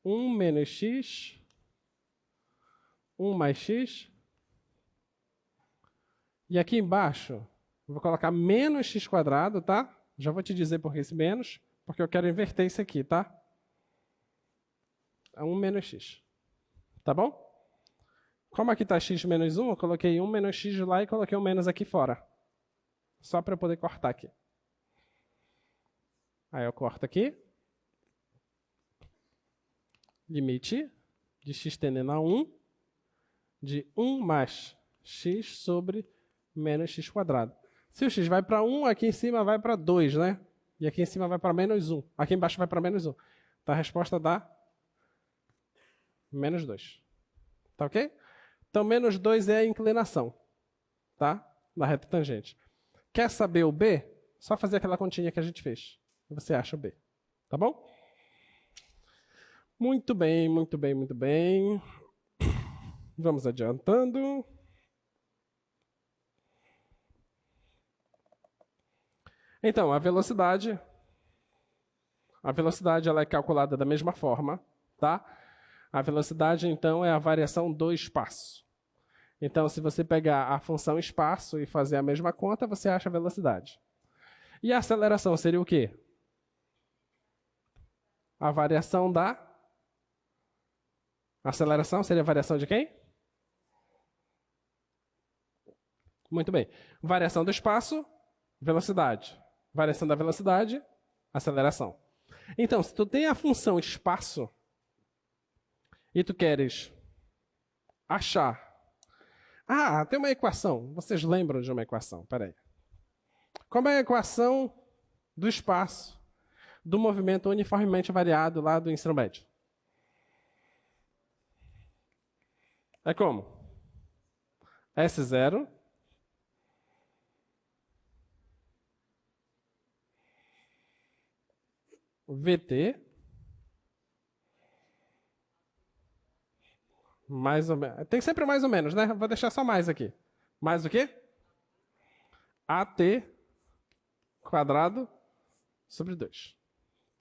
1 menos x, 1 mais x. E aqui embaixo, eu vou colocar menos x quadrado, tá? Já vou te dizer por que esse menos, porque eu quero inverter isso aqui, tá? É 1 menos x. Tá bom? Como aqui está x menos 1, eu coloquei 1 menos x lá e coloquei um menos aqui fora. Só para eu poder cortar aqui. Aí eu corto aqui. Limite de x tendendo a 1 de 1 mais x sobre menos x quadrado. Se o x vai para 1, aqui em cima vai para 2, né? E aqui em cima vai para menos 1. Aqui embaixo vai para menos 1. Então a resposta dá menos 2. Tá ok? Então menos 2 é a inclinação, tá? Da reta tangente. Quer saber o b? Só fazer aquela continha que a gente fez. E você acha o b. Tá bom? Muito bem, muito bem, muito bem. Vamos adiantando. Então, a velocidade ela é calculada da mesma forma, tá? A velocidade, então, é a variação do espaço. Então, se você pegar a função espaço e fazer a mesma conta, você acha a velocidade. E a aceleração seria o quê? A variação da... A aceleração seria a variação de quem? Muito bem. Variação do espaço, velocidade. Variação da velocidade, aceleração. Então, se tu tem a função espaço e tu queres achar... tem uma equação. Vocês lembram de uma equação? Espera aí. Como é a equação do espaço do movimento uniformemente variado lá do ensino médio? É como? S0 VT Mais ou menos. Tem sempre mais ou menos, né? Vou deixar só mais aqui. Mais o quê? AT quadrado sobre 2.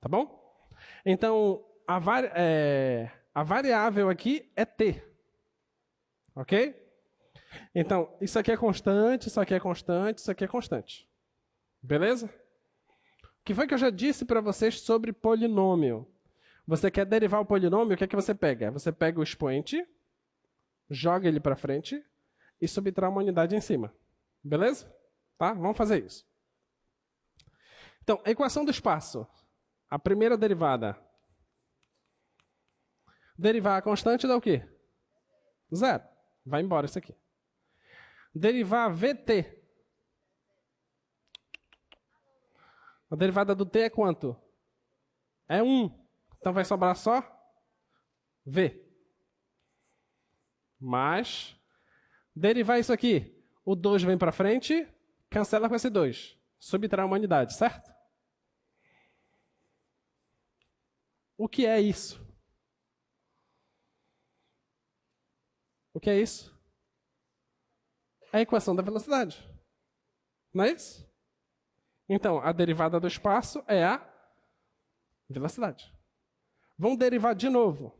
Tá bom? Então, a variável aqui é t. Ok? Então, isso aqui é constante, isso aqui é constante, isso aqui é constante. Beleza? O que foi que eu já disse para vocês sobre polinômio? Você quer derivar o polinômio, o que é que você pega? Você pega o expoente, joga ele para frente e subtrai uma unidade em cima. Beleza? Tá? Vamos fazer isso. Então, a equação do espaço. A primeira derivada. Derivar a constante dá o quê? 0. Vai embora isso aqui. Derivar VT. A derivada do t é quanto? É 1. Então vai sobrar só V. Mas, derivar isso aqui. O 2 vem para frente, cancela com esse 2. Subtrai uma unidade, certo? O que é isso? O que é isso? É a equação da velocidade. Não é isso? Então, a derivada do espaço é a velocidade. Vamos derivar de novo.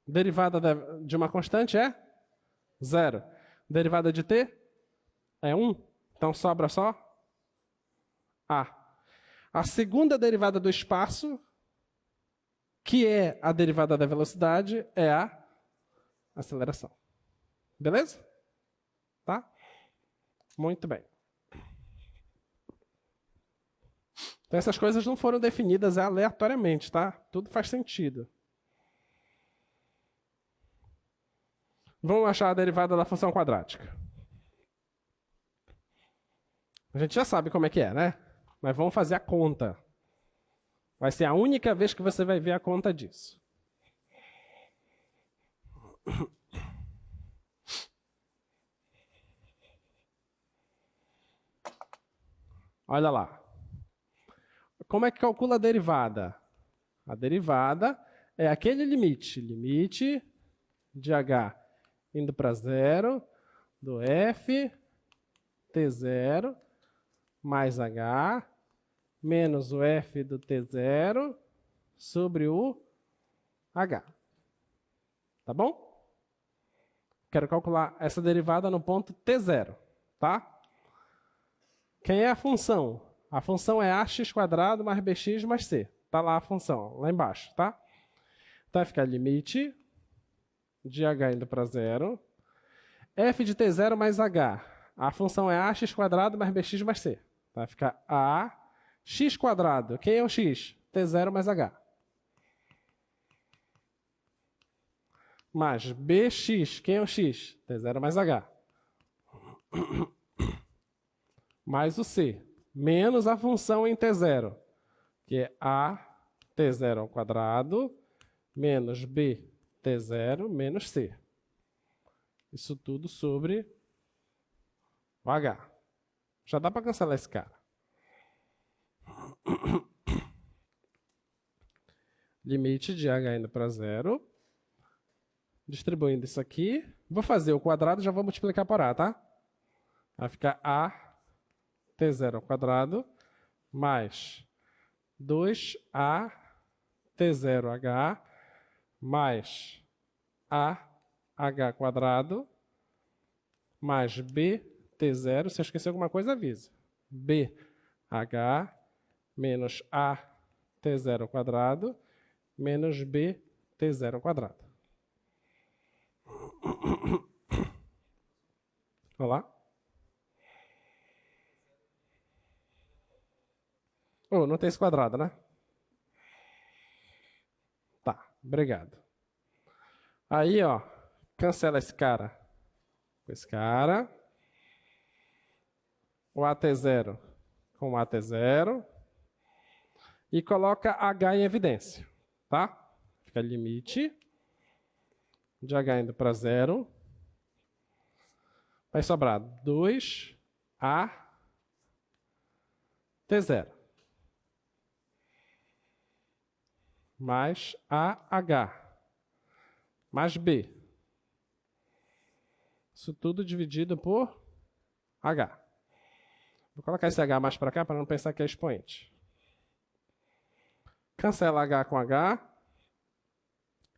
Derivada de uma constante é 0. Derivada de t é 1. Então, sobra só a. A segunda derivada do espaço, que é a derivada da velocidade, é a aceleração. Beleza? Tá? Muito bem. Então, essas coisas não foram definidas aleatoriamente, tá? Tudo faz sentido. Vamos achar a derivada da função quadrática. A gente já sabe como é que é, né? Mas vamos fazer a conta. Vai ser a única vez que você vai ver a conta disso. Olha lá. Como é que calcula a derivada? A derivada é aquele limite. Limite de h indo para 0 do f t0 mais h menos o f do t0 sobre o h. Tá bom? Quero calcular essa derivada no ponto t0, tá? Quem é a função? A função é ax² mais bx mais c. Tá lá a função, lá embaixo, tá? Então vai ficar limite de h indo para 0, f de t0 mais h. A função é ax² mais bx mais c. Vai ficar ax². Quem é o x? t0 mais h. Mais bx. Quem é o x? t0 mais h. Mais o c. Menos a função em t0, que é a t0 ao quadrado menos b t0 menos c. Isso tudo sobre o h. Já dá para cancelar esse cara. Limite de h indo para 0. Distribuindo isso aqui. Vou fazer o quadrado e já vou multiplicar por a, tá? Vai ficar a t0 ao quadrado mais 2a t0h mais a h² mais b t0. Se eu esquecer alguma coisa, avisa. bh menos a t0² menos b t0². Olha lá. Oh, não tem esse quadrado, né? Tá, obrigado. Aí, ó, cancela esse cara com esse cara. O AT0 com o AT0. E coloca H em evidência, tá? Fica limite de H indo para 0. Vai sobrar 2A T0. mais AH mais B. Isso tudo dividido por H. Vou colocar esse H mais para cá para não pensar que é expoente. Cancela H com H.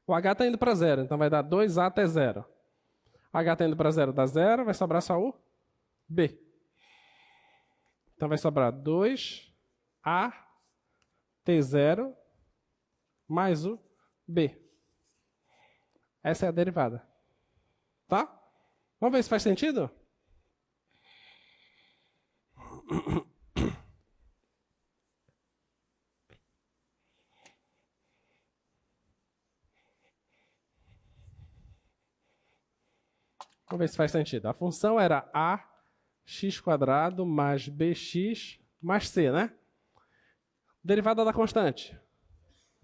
O H está indo para zero, então vai dar 2A até zero. H está indo para zero, dá zero, vai sobrar só o B. Então vai sobrar 2A T0 mais o B. Essa é a derivada. Tá? Vamos ver se faz sentido? Vamos ver se faz sentido. A função era ax² mais bx mais c, né? Derivada da constante,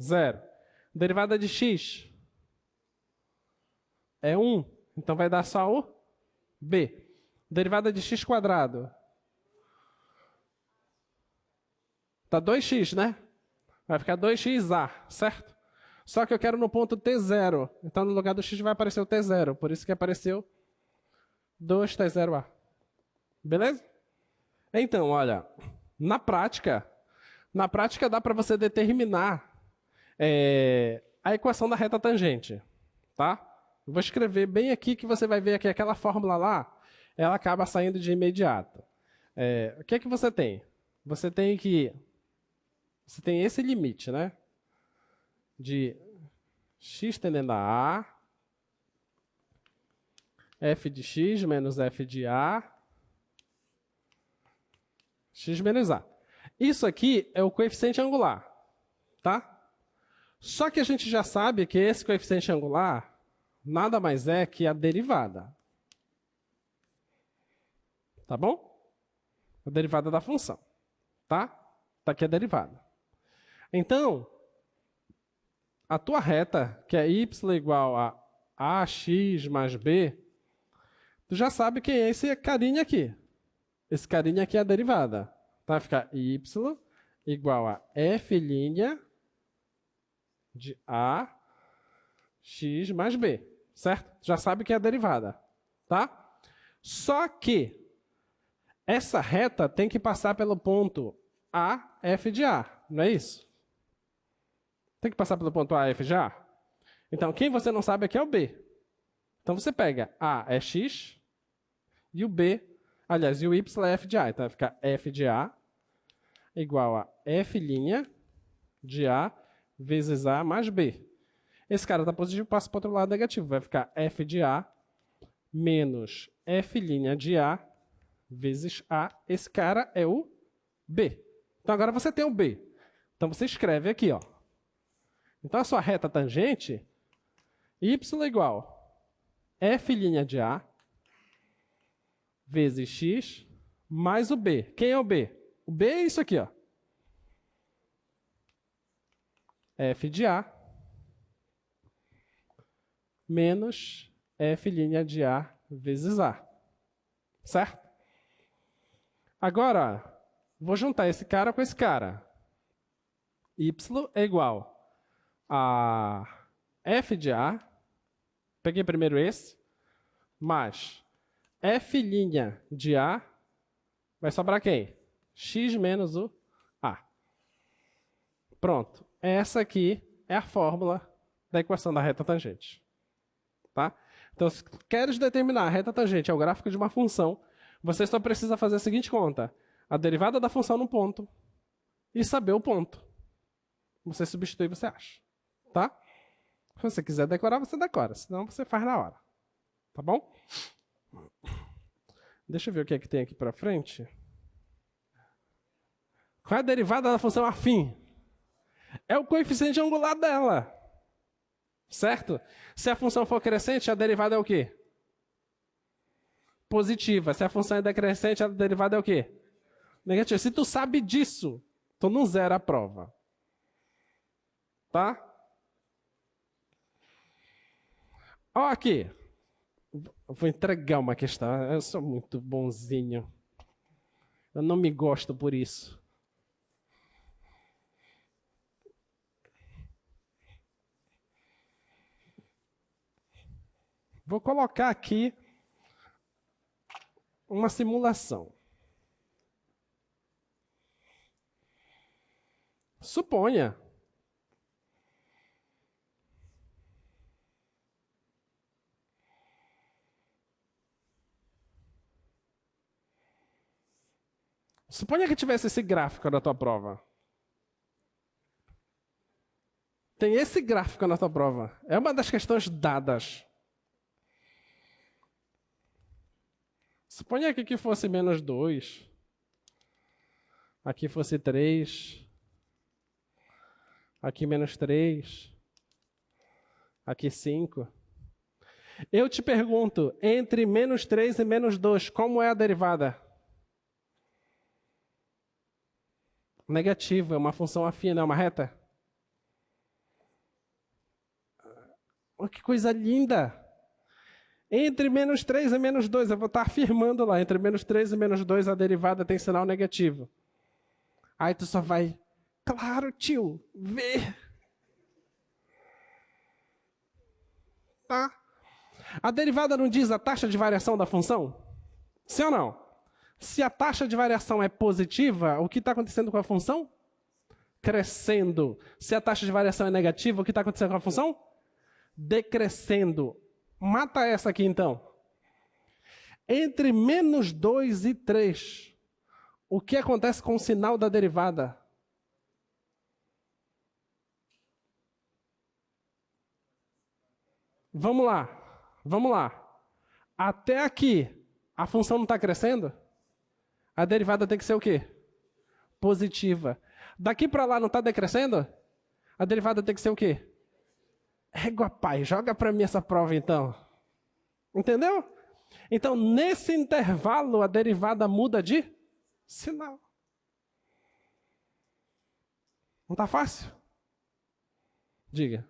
0. Derivada de x é 1, então vai dar só o b. Derivada de x². Tá 2x, né? Vai ficar 2xa, certo? Só que eu quero no ponto t0. Então, no lugar do x vai aparecer o t0. Por isso que apareceu 2t0a. Beleza? Então, olha, na prática dá para você determinar a equação da reta tangente. Tá? Eu vou escrever bem aqui que você vai ver que aquela fórmula lá, ela acaba saindo de imediato. O que é que você tem? Você tem esse limite, né? De x tendendo a A, f de x menos f de A, x menos A. Isso aqui é o coeficiente angular, tá? Só que a gente já sabe que esse coeficiente angular nada mais é que a derivada. Tá bom? A derivada da função, tá? Tá aqui a derivada. Então, a tua reta, que é y igual a ax mais b, tu já sabe quem é esse carinha aqui. Esse carinha aqui é a derivada. Vai ficar y igual a f' de a x mais b, certo? Já sabe que é a derivada, tá? Só que essa reta tem que passar pelo ponto A, f de A, não é isso? Tem que passar pelo ponto A, f de A? Então, quem você não sabe aqui é o B. Então, você pega A é x e o B, aliás, e o y é f de A. Então, vai ficar f de A igual a f' de A vezes A mais B. Esse cara está positivo, passa para o outro lado negativo. Vai ficar f de A menos f' de A vezes A. Esse cara é o B. Então, agora você tem o B. Então, você escreve aqui, ó. Então, a sua reta tangente, y igual f' de A vezes x mais o B. Quem é o B? O B é isso aqui, ó. F de A menos f' de A vezes A. Certo? Agora, vou juntar esse cara com esse cara. Y é igual a f de A, peguei primeiro esse, mais f' de A, vai sobrar quem? X menos o A. Pronto. Essa aqui é a fórmula da equação da reta tangente. Tá? Então, se queres determinar a reta tangente é o gráfico de uma função, você só precisa fazer a seguinte conta. A derivada da função no ponto e saber o ponto. Você substitui e você acha. Tá? Se você quiser decorar, você decora. Senão, você faz na hora. Tá bom? Deixa eu ver o que é que tem aqui para frente. Qual é a derivada da função afim? É o coeficiente angular dela. Certo? Se a função for crescente, a derivada é o quê? Positiva. Se a função é decrescente, a derivada é o quê? Negativa. Se tu sabe disso, tu não zera a prova. Tá? Ó aqui. Vou entregar uma questão. Eu sou muito bonzinho. Eu não me gosto por isso. Vou colocar aqui uma simulação. Suponha que tivesse esse gráfico na tua prova. Tem esse gráfico na tua prova. É uma das questões dadas. Suponha que aqui fosse menos 2. Aqui fosse 3. Aqui menos 3. Aqui 5. Eu te pergunto, entre menos 3 e menos 2, como é a derivada? Negativo, é uma função afim, não é uma reta? Oh, que coisa linda! Entre menos 3 e menos 2, eu vou estar afirmando lá, entre menos 3 e menos 2 a derivada tem sinal negativo. Aí tu só vai, claro tio, vê. Tá? A derivada não diz a taxa de variação da função? Sim ou não? Se a taxa de variação é positiva, o que está acontecendo com a função? Crescendo. Se a taxa de variação é negativa, o que está acontecendo com a função? Decrescendo. Mata essa aqui, então. Entre menos 2 e 3, o que acontece com o sinal da derivada? Vamos lá. Até aqui, a função não está crescendo? A derivada tem que ser o quê? Positiva. Daqui para lá não está decrescendo? A derivada tem que ser o quê? Égua, pai, joga para mim essa prova então. Entendeu? Então, nesse intervalo, a derivada muda de sinal. Não está fácil? Diga.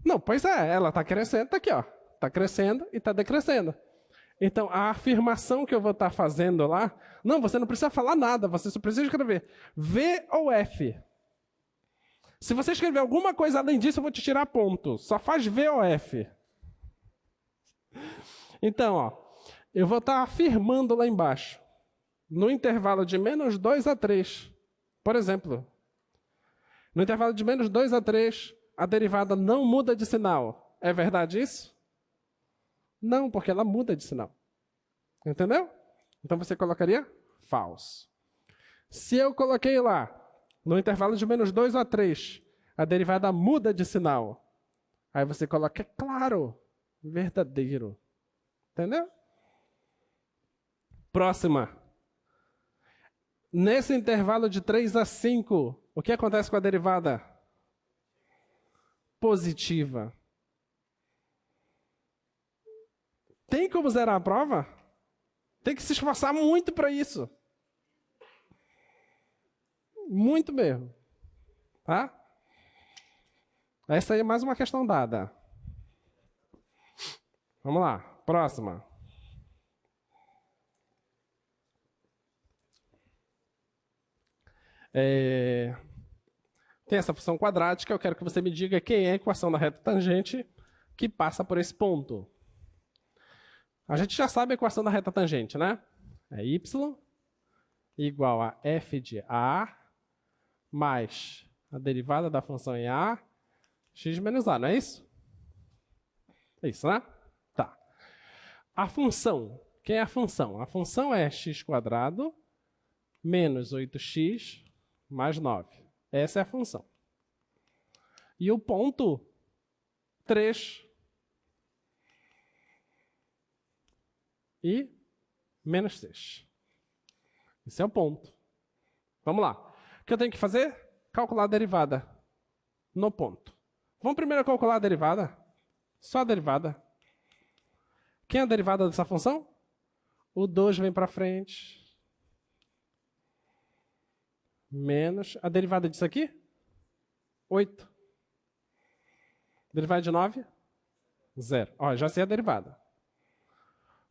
Não, pois é, ela está crescendo, está aqui, ó. Está crescendo e está decrescendo. Então, a afirmação que eu vou estar fazendo lá, não, você não precisa falar nada, você só precisa escrever V ou F. Se você escrever alguma coisa além disso, eu vou te tirar ponto. Só faz V ou F. Então, ó, eu vou estar afirmando lá embaixo, no intervalo de menos 2 a 3, por exemplo. No intervalo de menos 2 a 3, a derivada não muda de sinal. É verdade isso? Não, porque ela muda de sinal. Entendeu? Então você colocaria false. Se eu coloquei lá, no intervalo de menos 2 a 3, a derivada muda de sinal. Aí você coloca, é claro, verdadeiro. Entendeu? Próxima. Nesse intervalo de 3 a 5, o que acontece com a derivada? Positiva. Tem como zerar a prova? Tem que se esforçar muito para isso. Muito mesmo. Tá? Essa aí é mais uma questão dada. Vamos lá. Próxima. Tem essa função quadrática. Eu quero que você me diga quem é a equação da reta tangente que passa por esse ponto. A gente já sabe a equação da reta tangente, né? É y igual a f de a mais a derivada da função em a, x menos a, não é isso? É isso, né? Tá. A função. Quem é a função? A função é x² menos 8x mais 9. Essa é a função. E o ponto 3 e menos 6. Esse é o ponto. Vamos lá. O que eu tenho que fazer? Calcular a derivada no ponto. Vamos primeiro calcular a derivada. Só a derivada. Quem é a derivada dessa função? O 2 vem para frente. Menos. A derivada disso aqui? 8. Derivada de 9? 0. Ó, já sei a derivada.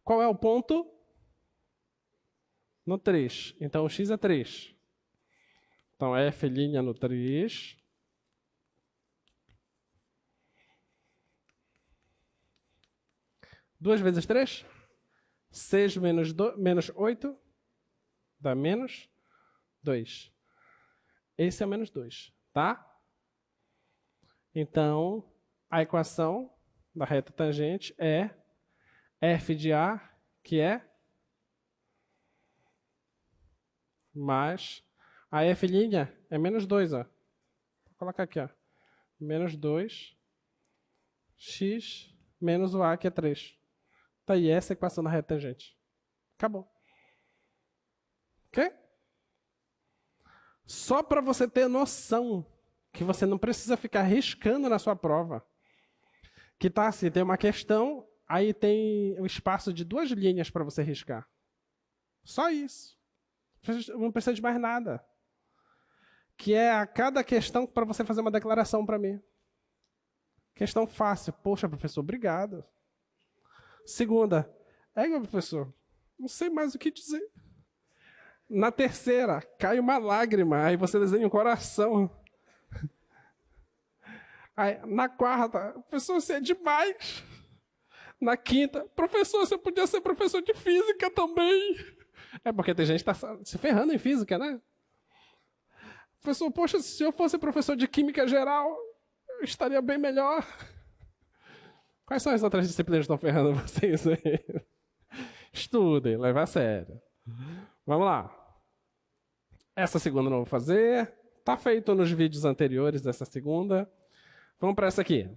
Qual é o ponto? No 3. Então, o x é 3. Então, F' no 3. Duas vezes 3? 6 menos 8 dá menos 2. Esse é o menos 2, tá? Então, a equação da reta tangente é f de A, que é mais a f' é menos 2, ó. Vou colocar aqui, ó. Menos 2 x menos o A, que é 3. Tá aí essa é a equação da reta tangente. Acabou. Ok? Só para você ter noção que você não precisa ficar riscando na sua prova. Que tá assim, tem uma questão, aí tem um espaço de 2 linhas para você riscar. Só isso. Não precisa de mais nada. Que é a cada questão para você fazer uma declaração para mim. Questão fácil. Poxa, professor, obrigado. Segunda. Meu professor, não sei mais o que dizer. Na terceira, cai uma lágrima, aí você desenha um coração. Aí, na quarta, professor, você é demais. Na quinta, professor, você podia ser professor de física também. É porque tem gente que está se ferrando em física, né? Professor, poxa, se eu fosse professor de química geral, eu estaria bem melhor. Quais são as outras disciplinas que estão ferrando vocês aí? Estudem, leve a sério. Vamos lá. Essa segunda eu não vou fazer. Tá feito nos vídeos anteriores dessa segunda. Vamos para essa aqui.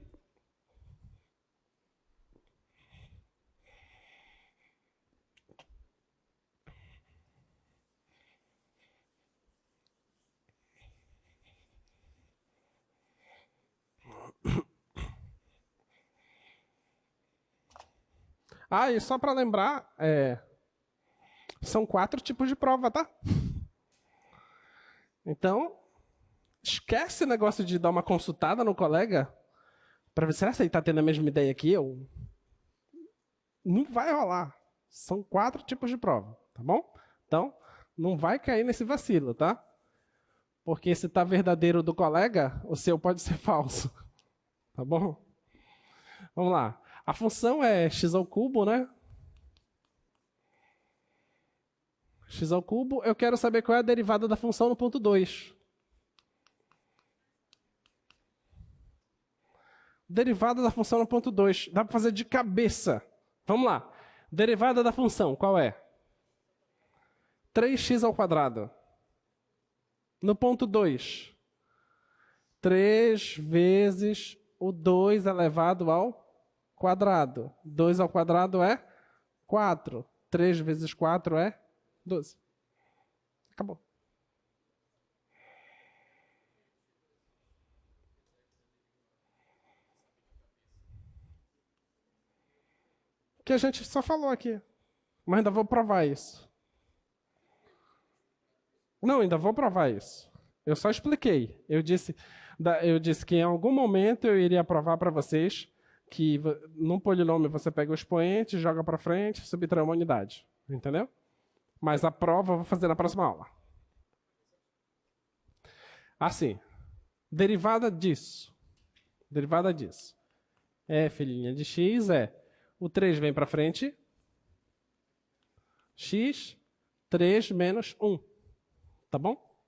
Ah, e só para lembrar, são 4 tipos de prova, tá? Então, esquece o negócio de dar uma consultada no colega para ver se ele está tendo a mesma ideia que eu. Não vai rolar. São 4 tipos de prova, tá bom? Então, não vai cair nesse vacilo, tá? Porque se tá verdadeiro do colega, o seu pode ser falso. Tá bom? Vamos lá. A função é x ao cubo, né? X ao cubo, eu quero saber qual é a derivada da função no ponto 2. Derivada da função no ponto 2. Dá para fazer de cabeça. Vamos lá. Derivada da função, qual é? 3x ao quadrado. No ponto 2. 3 vezes o 2 elevado ao quadrado. 2 ao quadrado é 4. 3 vezes 4 é 12. Acabou. Que a gente só falou aqui. Mas ainda vou provar isso. Não, ainda vou provar isso. Eu só expliquei. Eu disse que em algum momento eu iria provar para vocês que num polinômio você pega o expoente, joga para frente, subtrai uma unidade. Entendeu? Mas a prova eu vou fazer na próxima aula. Assim. Derivada disso. Derivada disso. F' de x é o 3 vem para frente. X, 3 menos 1. Tá bom?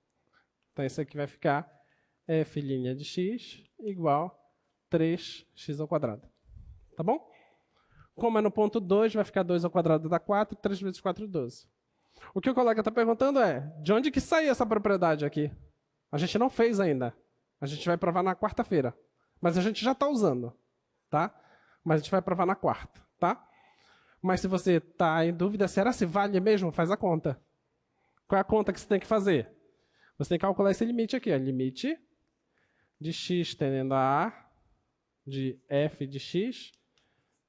Então isso aqui vai ficar f' de x igual 3x ao quadrado. Tá bom? Como é no ponto 2, vai ficar 2 ao quadrado dá 4, 3 vezes 4, 12. O que o colega está perguntando é, de onde que sai essa propriedade aqui? A gente não fez ainda. A gente vai provar na quarta-feira. Mas a gente já está usando, tá? Mas a gente vai provar na quarta, tá? Mas se você está em dúvida, será se vale mesmo? Faz a conta. Qual é a conta que você tem que fazer? Você tem que calcular esse limite aqui, ó. Limite de x tendendo a A de f de x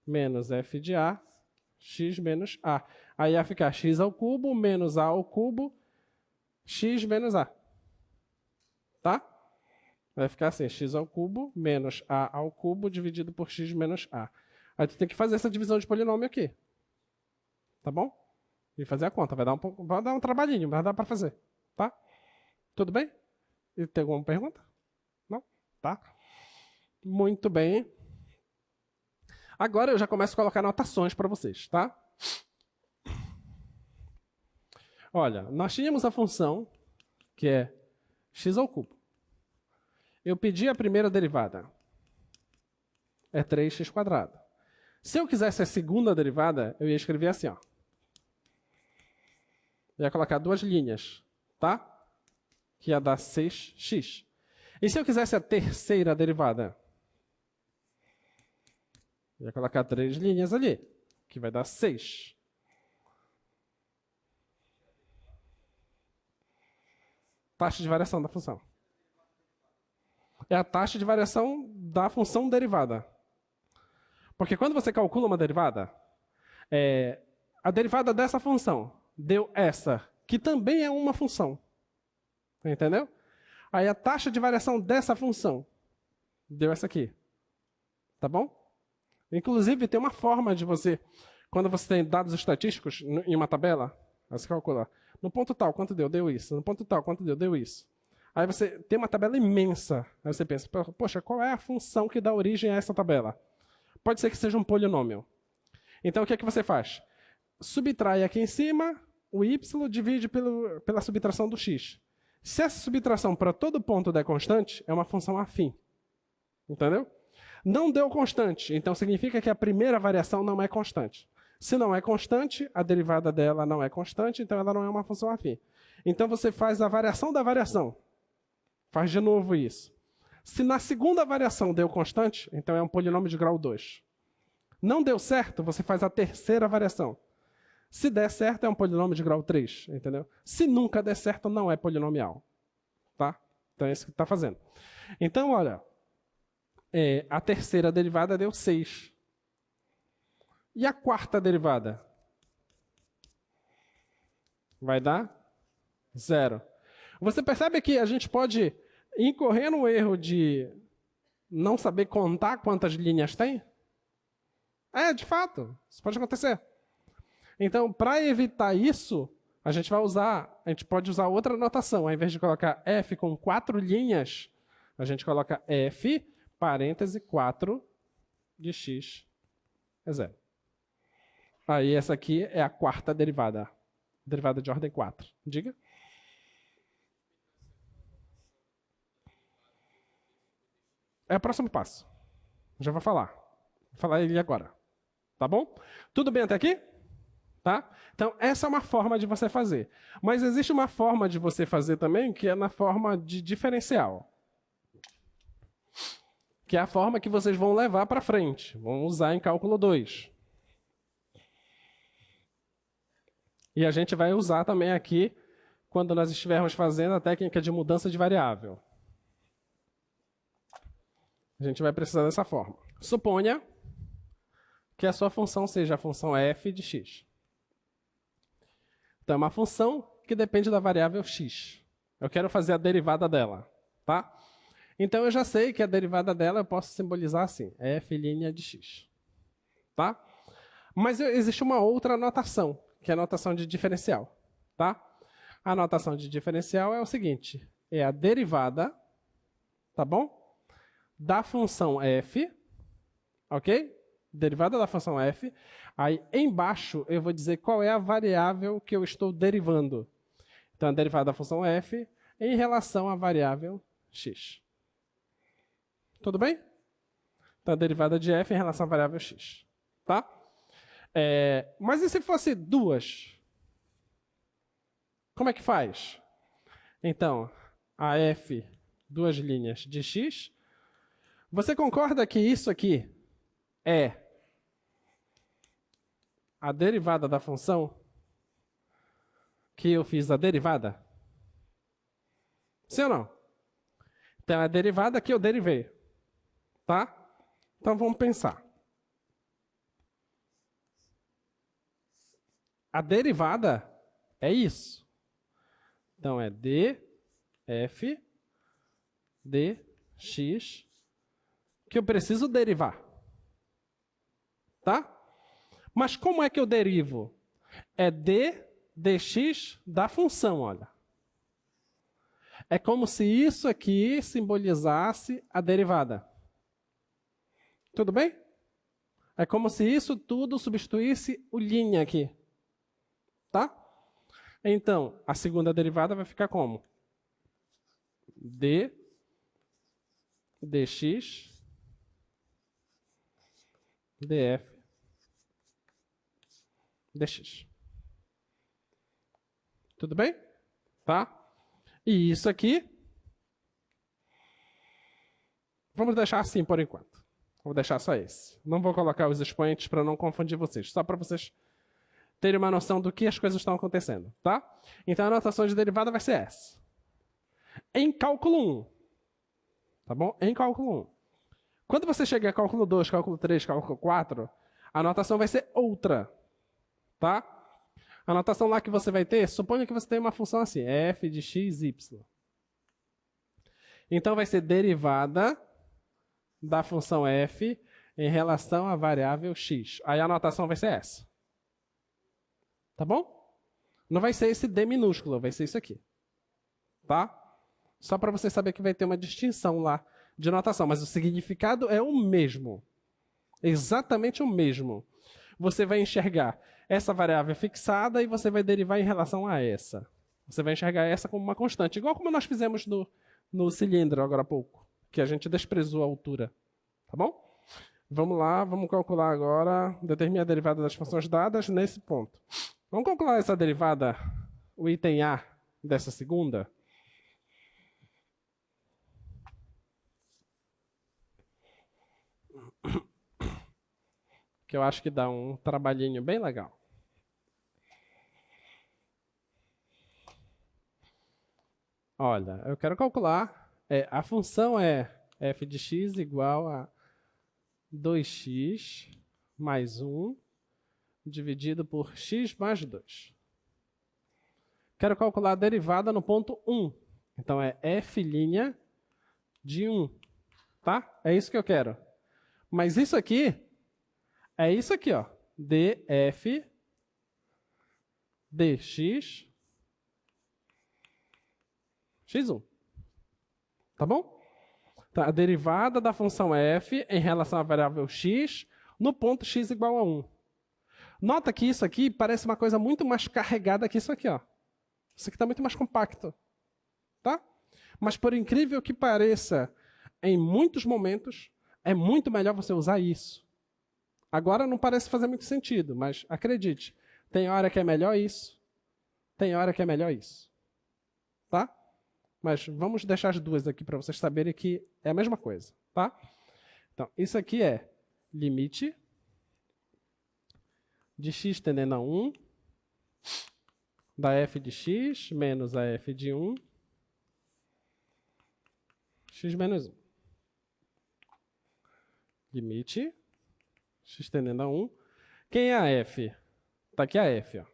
menos f de A, x menos A. Aí vai ficar x ao cubo menos A ao cubo, x menos A. Tá? Vai ficar assim, x ao cubo menos A ao cubo dividido por x menos A. Aí tu tem que fazer essa divisão de polinômio aqui. Tá bom? E fazer a conta. Vai dar um trabalhinho, mas dá para fazer. Tá? Tudo bem? E tem alguma pergunta? Não? Tá? Muito bem. Agora eu já começo a colocar anotações para vocês, tá? Olha, nós tínhamos a função que é x ao cubo. Eu pedi a primeira derivada. É 3x². Se eu quisesse a segunda derivada, eu ia escrever assim, ó. Eu ia colocar duas linhas, tá? Que ia dar 6x. E se eu quisesse a terceira derivada? Eu ia colocar 3 linhas ali, que vai dar 6. Taxa de variação da função. É a taxa de variação da função derivada. Porque quando você calcula uma derivada, a derivada dessa função deu essa, que também é uma função. Entendeu? Aí a taxa de variação dessa função deu essa aqui. Tá bom? Inclusive, tem uma forma de você, quando você tem dados estatísticos em uma tabela, você calcula, no ponto tal, quanto deu? Deu isso. No ponto tal, quanto deu? Deu isso. Aí você tem uma tabela imensa. Aí você pensa, poxa, qual é a função que dá origem a essa tabela? Pode ser que seja um polinômio. Então, o que é que você faz? Subtrai aqui em cima, o y divide pela subtração do x. Se essa subtração para todo ponto der constante, é uma função afim. Entendeu? Não deu constante, então significa que a primeira variação não é constante. Se não é constante, a derivada dela não é constante, então ela não é uma função afim. Então você faz a variação da variação. Faz de novo isso. Se na segunda variação deu constante, então é um polinômio de grau 2. Não deu certo, você faz a terceira variação. Se der certo, é um polinômio de grau 3, entendeu? Se nunca der certo, não é polinomial. Tá? Então é isso que está fazendo. Então, olha, a terceira derivada deu 6. E a quarta derivada? Vai dar 0. Você percebe que a gente pode incorrer no erro de não saber contar quantas linhas tem? De fato, isso pode acontecer. Então, para evitar isso, a gente pode usar outra notação. Ao invés de colocar f com 4 linhas, a gente coloca f, parêntese 4 de x é 0. Aí essa aqui é a quarta derivada. Derivada de ordem 4. Diga. É o próximo passo. Já vou falar. Vou falar ele agora. Tá bom? Tudo bem até aqui? Tá? Então, essa é uma forma de você fazer. Mas existe uma forma de você fazer também, que é na forma de diferencial. Que é a forma que vocês vão levar para frente. Vão usar em cálculo 2. E a gente vai usar também aqui, quando nós estivermos fazendo a técnica de mudança de variável. A gente vai precisar dessa forma. Suponha que a sua função seja a função f de x. Então, é uma função que depende da variável x. Eu quero fazer a derivada dela, tá? Então, eu já sei que a derivada dela eu posso simbolizar assim, f' de x. Tá? Mas existe uma outra notação, que é a notação de diferencial. Tá? A notação de diferencial é o seguinte, é a derivada, tá bom? Da função f, ok? Derivada da função f. Aí, embaixo, eu vou dizer qual é a variável que eu estou derivando. Então, a derivada da função f em relação à variável x. Tudo bem? Então, a derivada de f em relação à variável x. Tá? Mas e se fosse duas? Como é que faz? Então, a f, duas linhas de x. Você concorda que isso aqui é a derivada da função que eu fiz a derivada? Sim ou não? Então, é a derivada que eu derivei. Tá? Então, vamos pensar. A derivada é isso. Então, é df dx que eu preciso derivar. Tá? Mas como é que eu derivo? É d dx da função, olha. É como se isso aqui simbolizasse a derivada. Tudo bem? É como se isso tudo substituísse o linha aqui. Tá? Então, a segunda derivada vai ficar como? D dx df dx. Tudo bem? Tá? E isso aqui, vamos deixar assim por enquanto. Vou deixar só esse. Não vou colocar os expoentes para não confundir vocês, só para vocês terem uma noção do que as coisas estão acontecendo, tá? Então a notação de derivada vai ser essa. Em cálculo 1, tá bom? Em cálculo 1. Quando você chegar a cálculo 2, cálculo 3, cálculo 4, a notação vai ser outra, tá? A notação lá que você vai ter, suponha que você tem uma função assim, f de x, y. Então vai ser derivada da função f em relação à variável x. Aí a notação vai ser essa. Tá bom? Não vai ser esse d minúsculo, vai ser isso aqui. Tá? Só para você saber que vai ter uma distinção lá de notação, mas o significado é o mesmo. Exatamente o mesmo. Você vai enxergar essa variável fixada e você vai derivar em relação a essa. Você vai enxergar essa como uma constante, igual como nós fizemos no cilindro agora há pouco, que a gente desprezou a altura. Tá bom? Vamos lá, vamos calcular agora, determine a derivada das funções dadas nesse ponto. Vamos calcular essa derivada, o item A dessa segunda. Que eu acho que dá um trabalhinho bem legal. Olha, eu quero calcular, a função é f de x igual a 2x mais 1 dividido por x mais 2. Quero calcular a derivada no ponto 1. Então é f' de 1. Tá? É isso que eu quero. Mas isso aqui é isso aqui, ó. df dx x1. Tá bom? Então, a derivada da função f em relação à variável x no ponto x igual a 1. Nota que isso aqui parece uma coisa muito mais carregada que isso aqui, ó. Isso aqui está muito mais compacto. Tá? Mas por incrível que pareça, em muitos momentos, é muito melhor você usar isso. Agora não parece fazer muito sentido, mas acredite, tem hora que é melhor isso, tem hora que é melhor isso. Tá? Mas vamos deixar as duas aqui para vocês saberem que é a mesma coisa. Tá? Então, isso aqui é limite de x tendendo a 1 da f de x menos a f de 1 x menos 1. Limite x tendendo a 1. Quem é a f? Está aqui a f. Ó.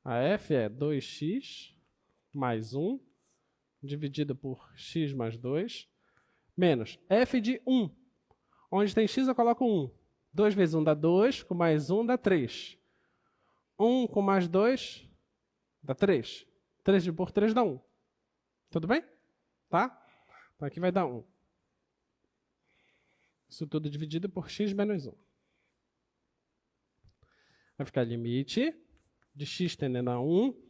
A f é 2x mais 1 dividido por x mais 2 menos f de 1. Onde tem x eu coloco 1. 2 vezes 1 dá 2, com mais 1 dá 3. 1 com mais 2 dá 3. 3 por 3 dá 1. Tudo bem? Tá? Então aqui vai dar 1. Isso tudo dividido por x menos 1. Vai ficar limite de x tendendo a 1.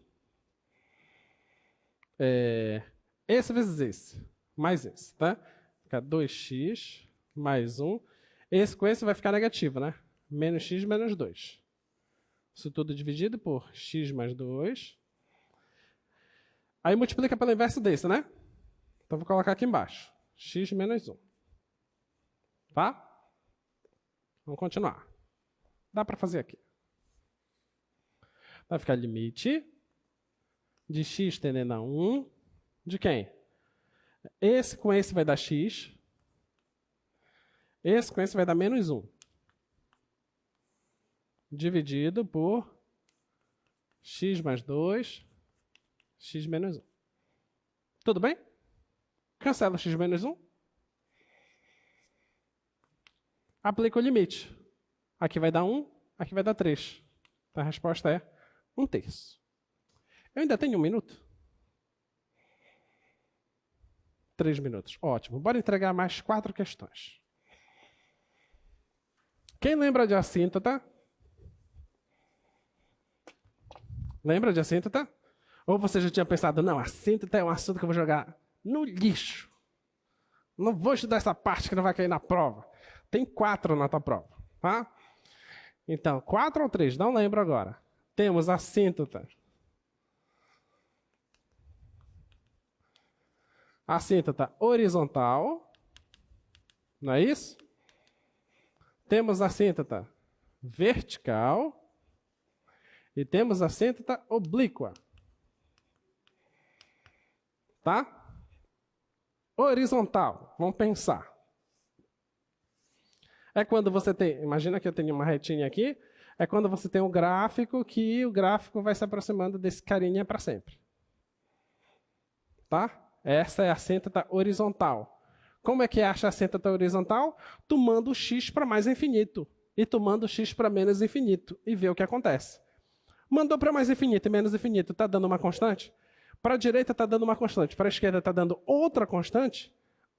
Esse vezes esse. Mais esse, tá? Fica 2x mais 1. Esse com esse vai ficar negativo, né? Menos x menos 2. Isso tudo dividido por x mais 2. Aí multiplica pelo inverso desse, né? Então vou colocar aqui embaixo. X menos 1. Tá? Vamos continuar. Dá para fazer aqui. Vai ficar limite de x tendendo a 1. De quem? Esse com esse vai dar x. Esse com esse vai dar menos 1. Dividido por x mais 2, x menos 1. Tudo bem? Cancela x menos 1. Aplica o limite. Aqui vai dar 1, aqui vai dar 3. Então a resposta é 1/3. Eu ainda tenho 1 minuto? 3 minutos. Ótimo. Bora entregar mais 4 questões. Quem lembra de assíntota? Lembra de assíntota? Ou você já tinha pensado, não, assíntota é um assunto que eu vou jogar no lixo. Não vou estudar essa parte que não vai cair na prova. Tem 4 na tua prova, tá? Então, 4 ou 3, não lembro agora. Temos assíntota. Assíntota horizontal. Não é isso? Temos assíntota vertical. E temos assíntota oblíqua. Tá? Horizontal. Vamos pensar. É quando você tem... Imagina que eu tenho uma retinha aqui. É quando você tem um gráfico que o gráfico vai se aproximando desse carinha para sempre. Tá? Essa é a assíntota horizontal. Como é que acha a assíntota horizontal? Tomando o x para mais infinito. E tomando o x para menos infinito. E vê o que acontece. Mandou para mais infinito e menos infinito. Está dando uma constante? Para a direita está dando uma constante. Para a esquerda está dando outra constante.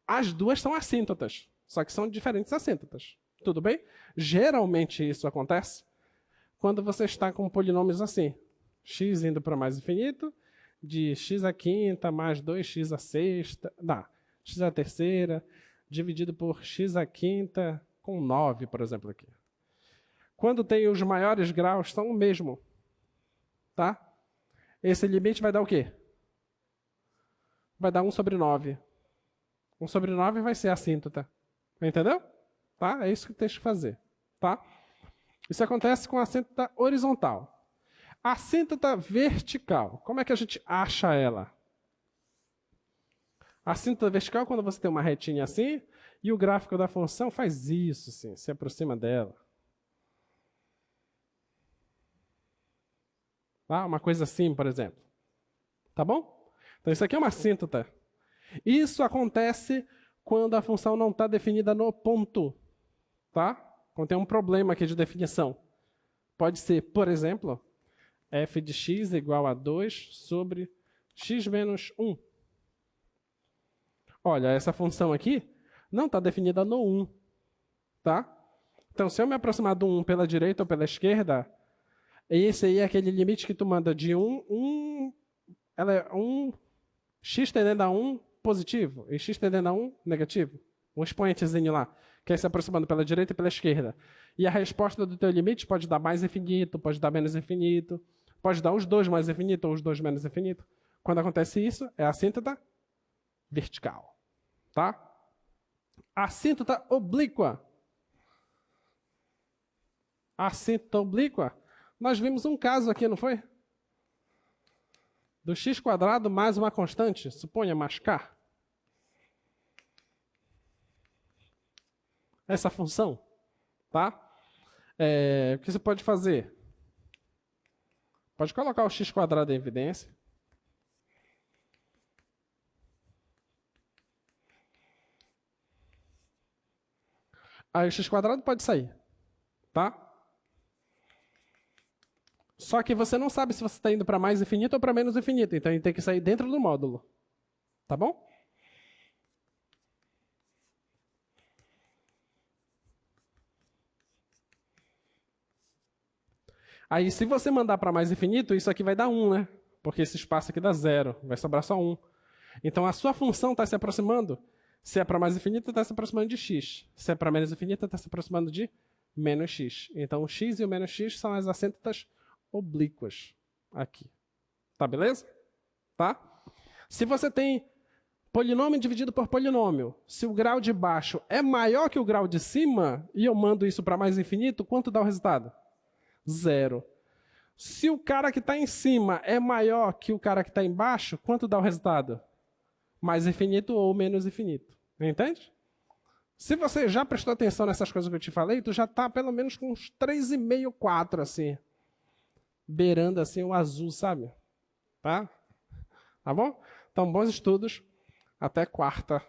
As duas são assíntotas. Só que são diferentes assíntotas. Tudo bem? Geralmente isso acontece quando você está com polinômios assim. X indo para mais infinito. De x à quinta mais 2x à sexta. Dá. X à terceira. Dividido por x à quinta com 9, por exemplo, aqui. Quando tem os maiores graus, são o mesmo. Tá? Esse limite vai dar o quê? Vai dar 1 sobre 9. 1 sobre 9 vai ser assíntota. Entendeu? Tá? É isso que tem que fazer. Tá? Isso acontece com a assíntota horizontal. A assíntota vertical. Como é que a gente acha ela? A assíntota vertical é quando você tem uma retinha assim e o gráfico da função faz isso, assim, se aproxima dela. Tá? Uma coisa assim, por exemplo. Tá bom? Então isso aqui é uma assíntota. Isso acontece quando a função não está definida no ponto. Tá? Quando tem um problema aqui de definição. Pode ser, por exemplo, f de x igual a 2 sobre x menos 1. Olha, essa função aqui não está definida no 1. Tá? Então, se eu me aproximar do 1 pela direita ou pela esquerda, esse aí é aquele limite que tu manda de 1, ela é 1, x tendendo a 1 positivo e x tendendo a 1 negativo. Um expoentezinho lá, que é se aproximando pela direita e pela esquerda. E a resposta do teu limite pode dar mais infinito, pode dar menos infinito, pode dar os dois mais infinito ou os dois menos infinito. Quando acontece isso, é a assíntota vertical. Tá? A assíntota oblíqua. A assíntota oblíqua, nós vimos um caso aqui, não foi? Do x² mais uma constante, suponha mais k. Essa função, tá? O que você pode fazer? Pode colocar o x² em evidência. Aí o x² pode sair, tá? Só que você não sabe se você está indo para mais infinito ou para menos infinito. Então, ele tem que sair dentro do módulo. Tá bom? Aí, se você mandar para mais infinito, isso aqui vai dar 1, né? Porque esse espaço aqui dá 0. Vai sobrar só 1. Então, a sua função está se aproximando. Se é para mais infinito, está se aproximando de x. Se é para menos infinito, está se aproximando de menos x. Então, o x e o menos x são as assíntotas oblíquas aqui. Tá, beleza? Tá? Se você tem polinômio dividido por polinômio, se o grau de baixo é maior que o grau de cima, e eu mando isso para mais infinito, quanto dá o resultado? 0. Se o cara que está em cima é maior que o cara que está embaixo, quanto dá o resultado? Mais infinito ou menos infinito. Entende? Se você já prestou atenção nessas coisas que eu te falei, tu já está pelo menos com uns 3,5, 4, assim. Beirando assim o azul, sabe? Tá? Tá bom? Então, bons estudos. Até quarta.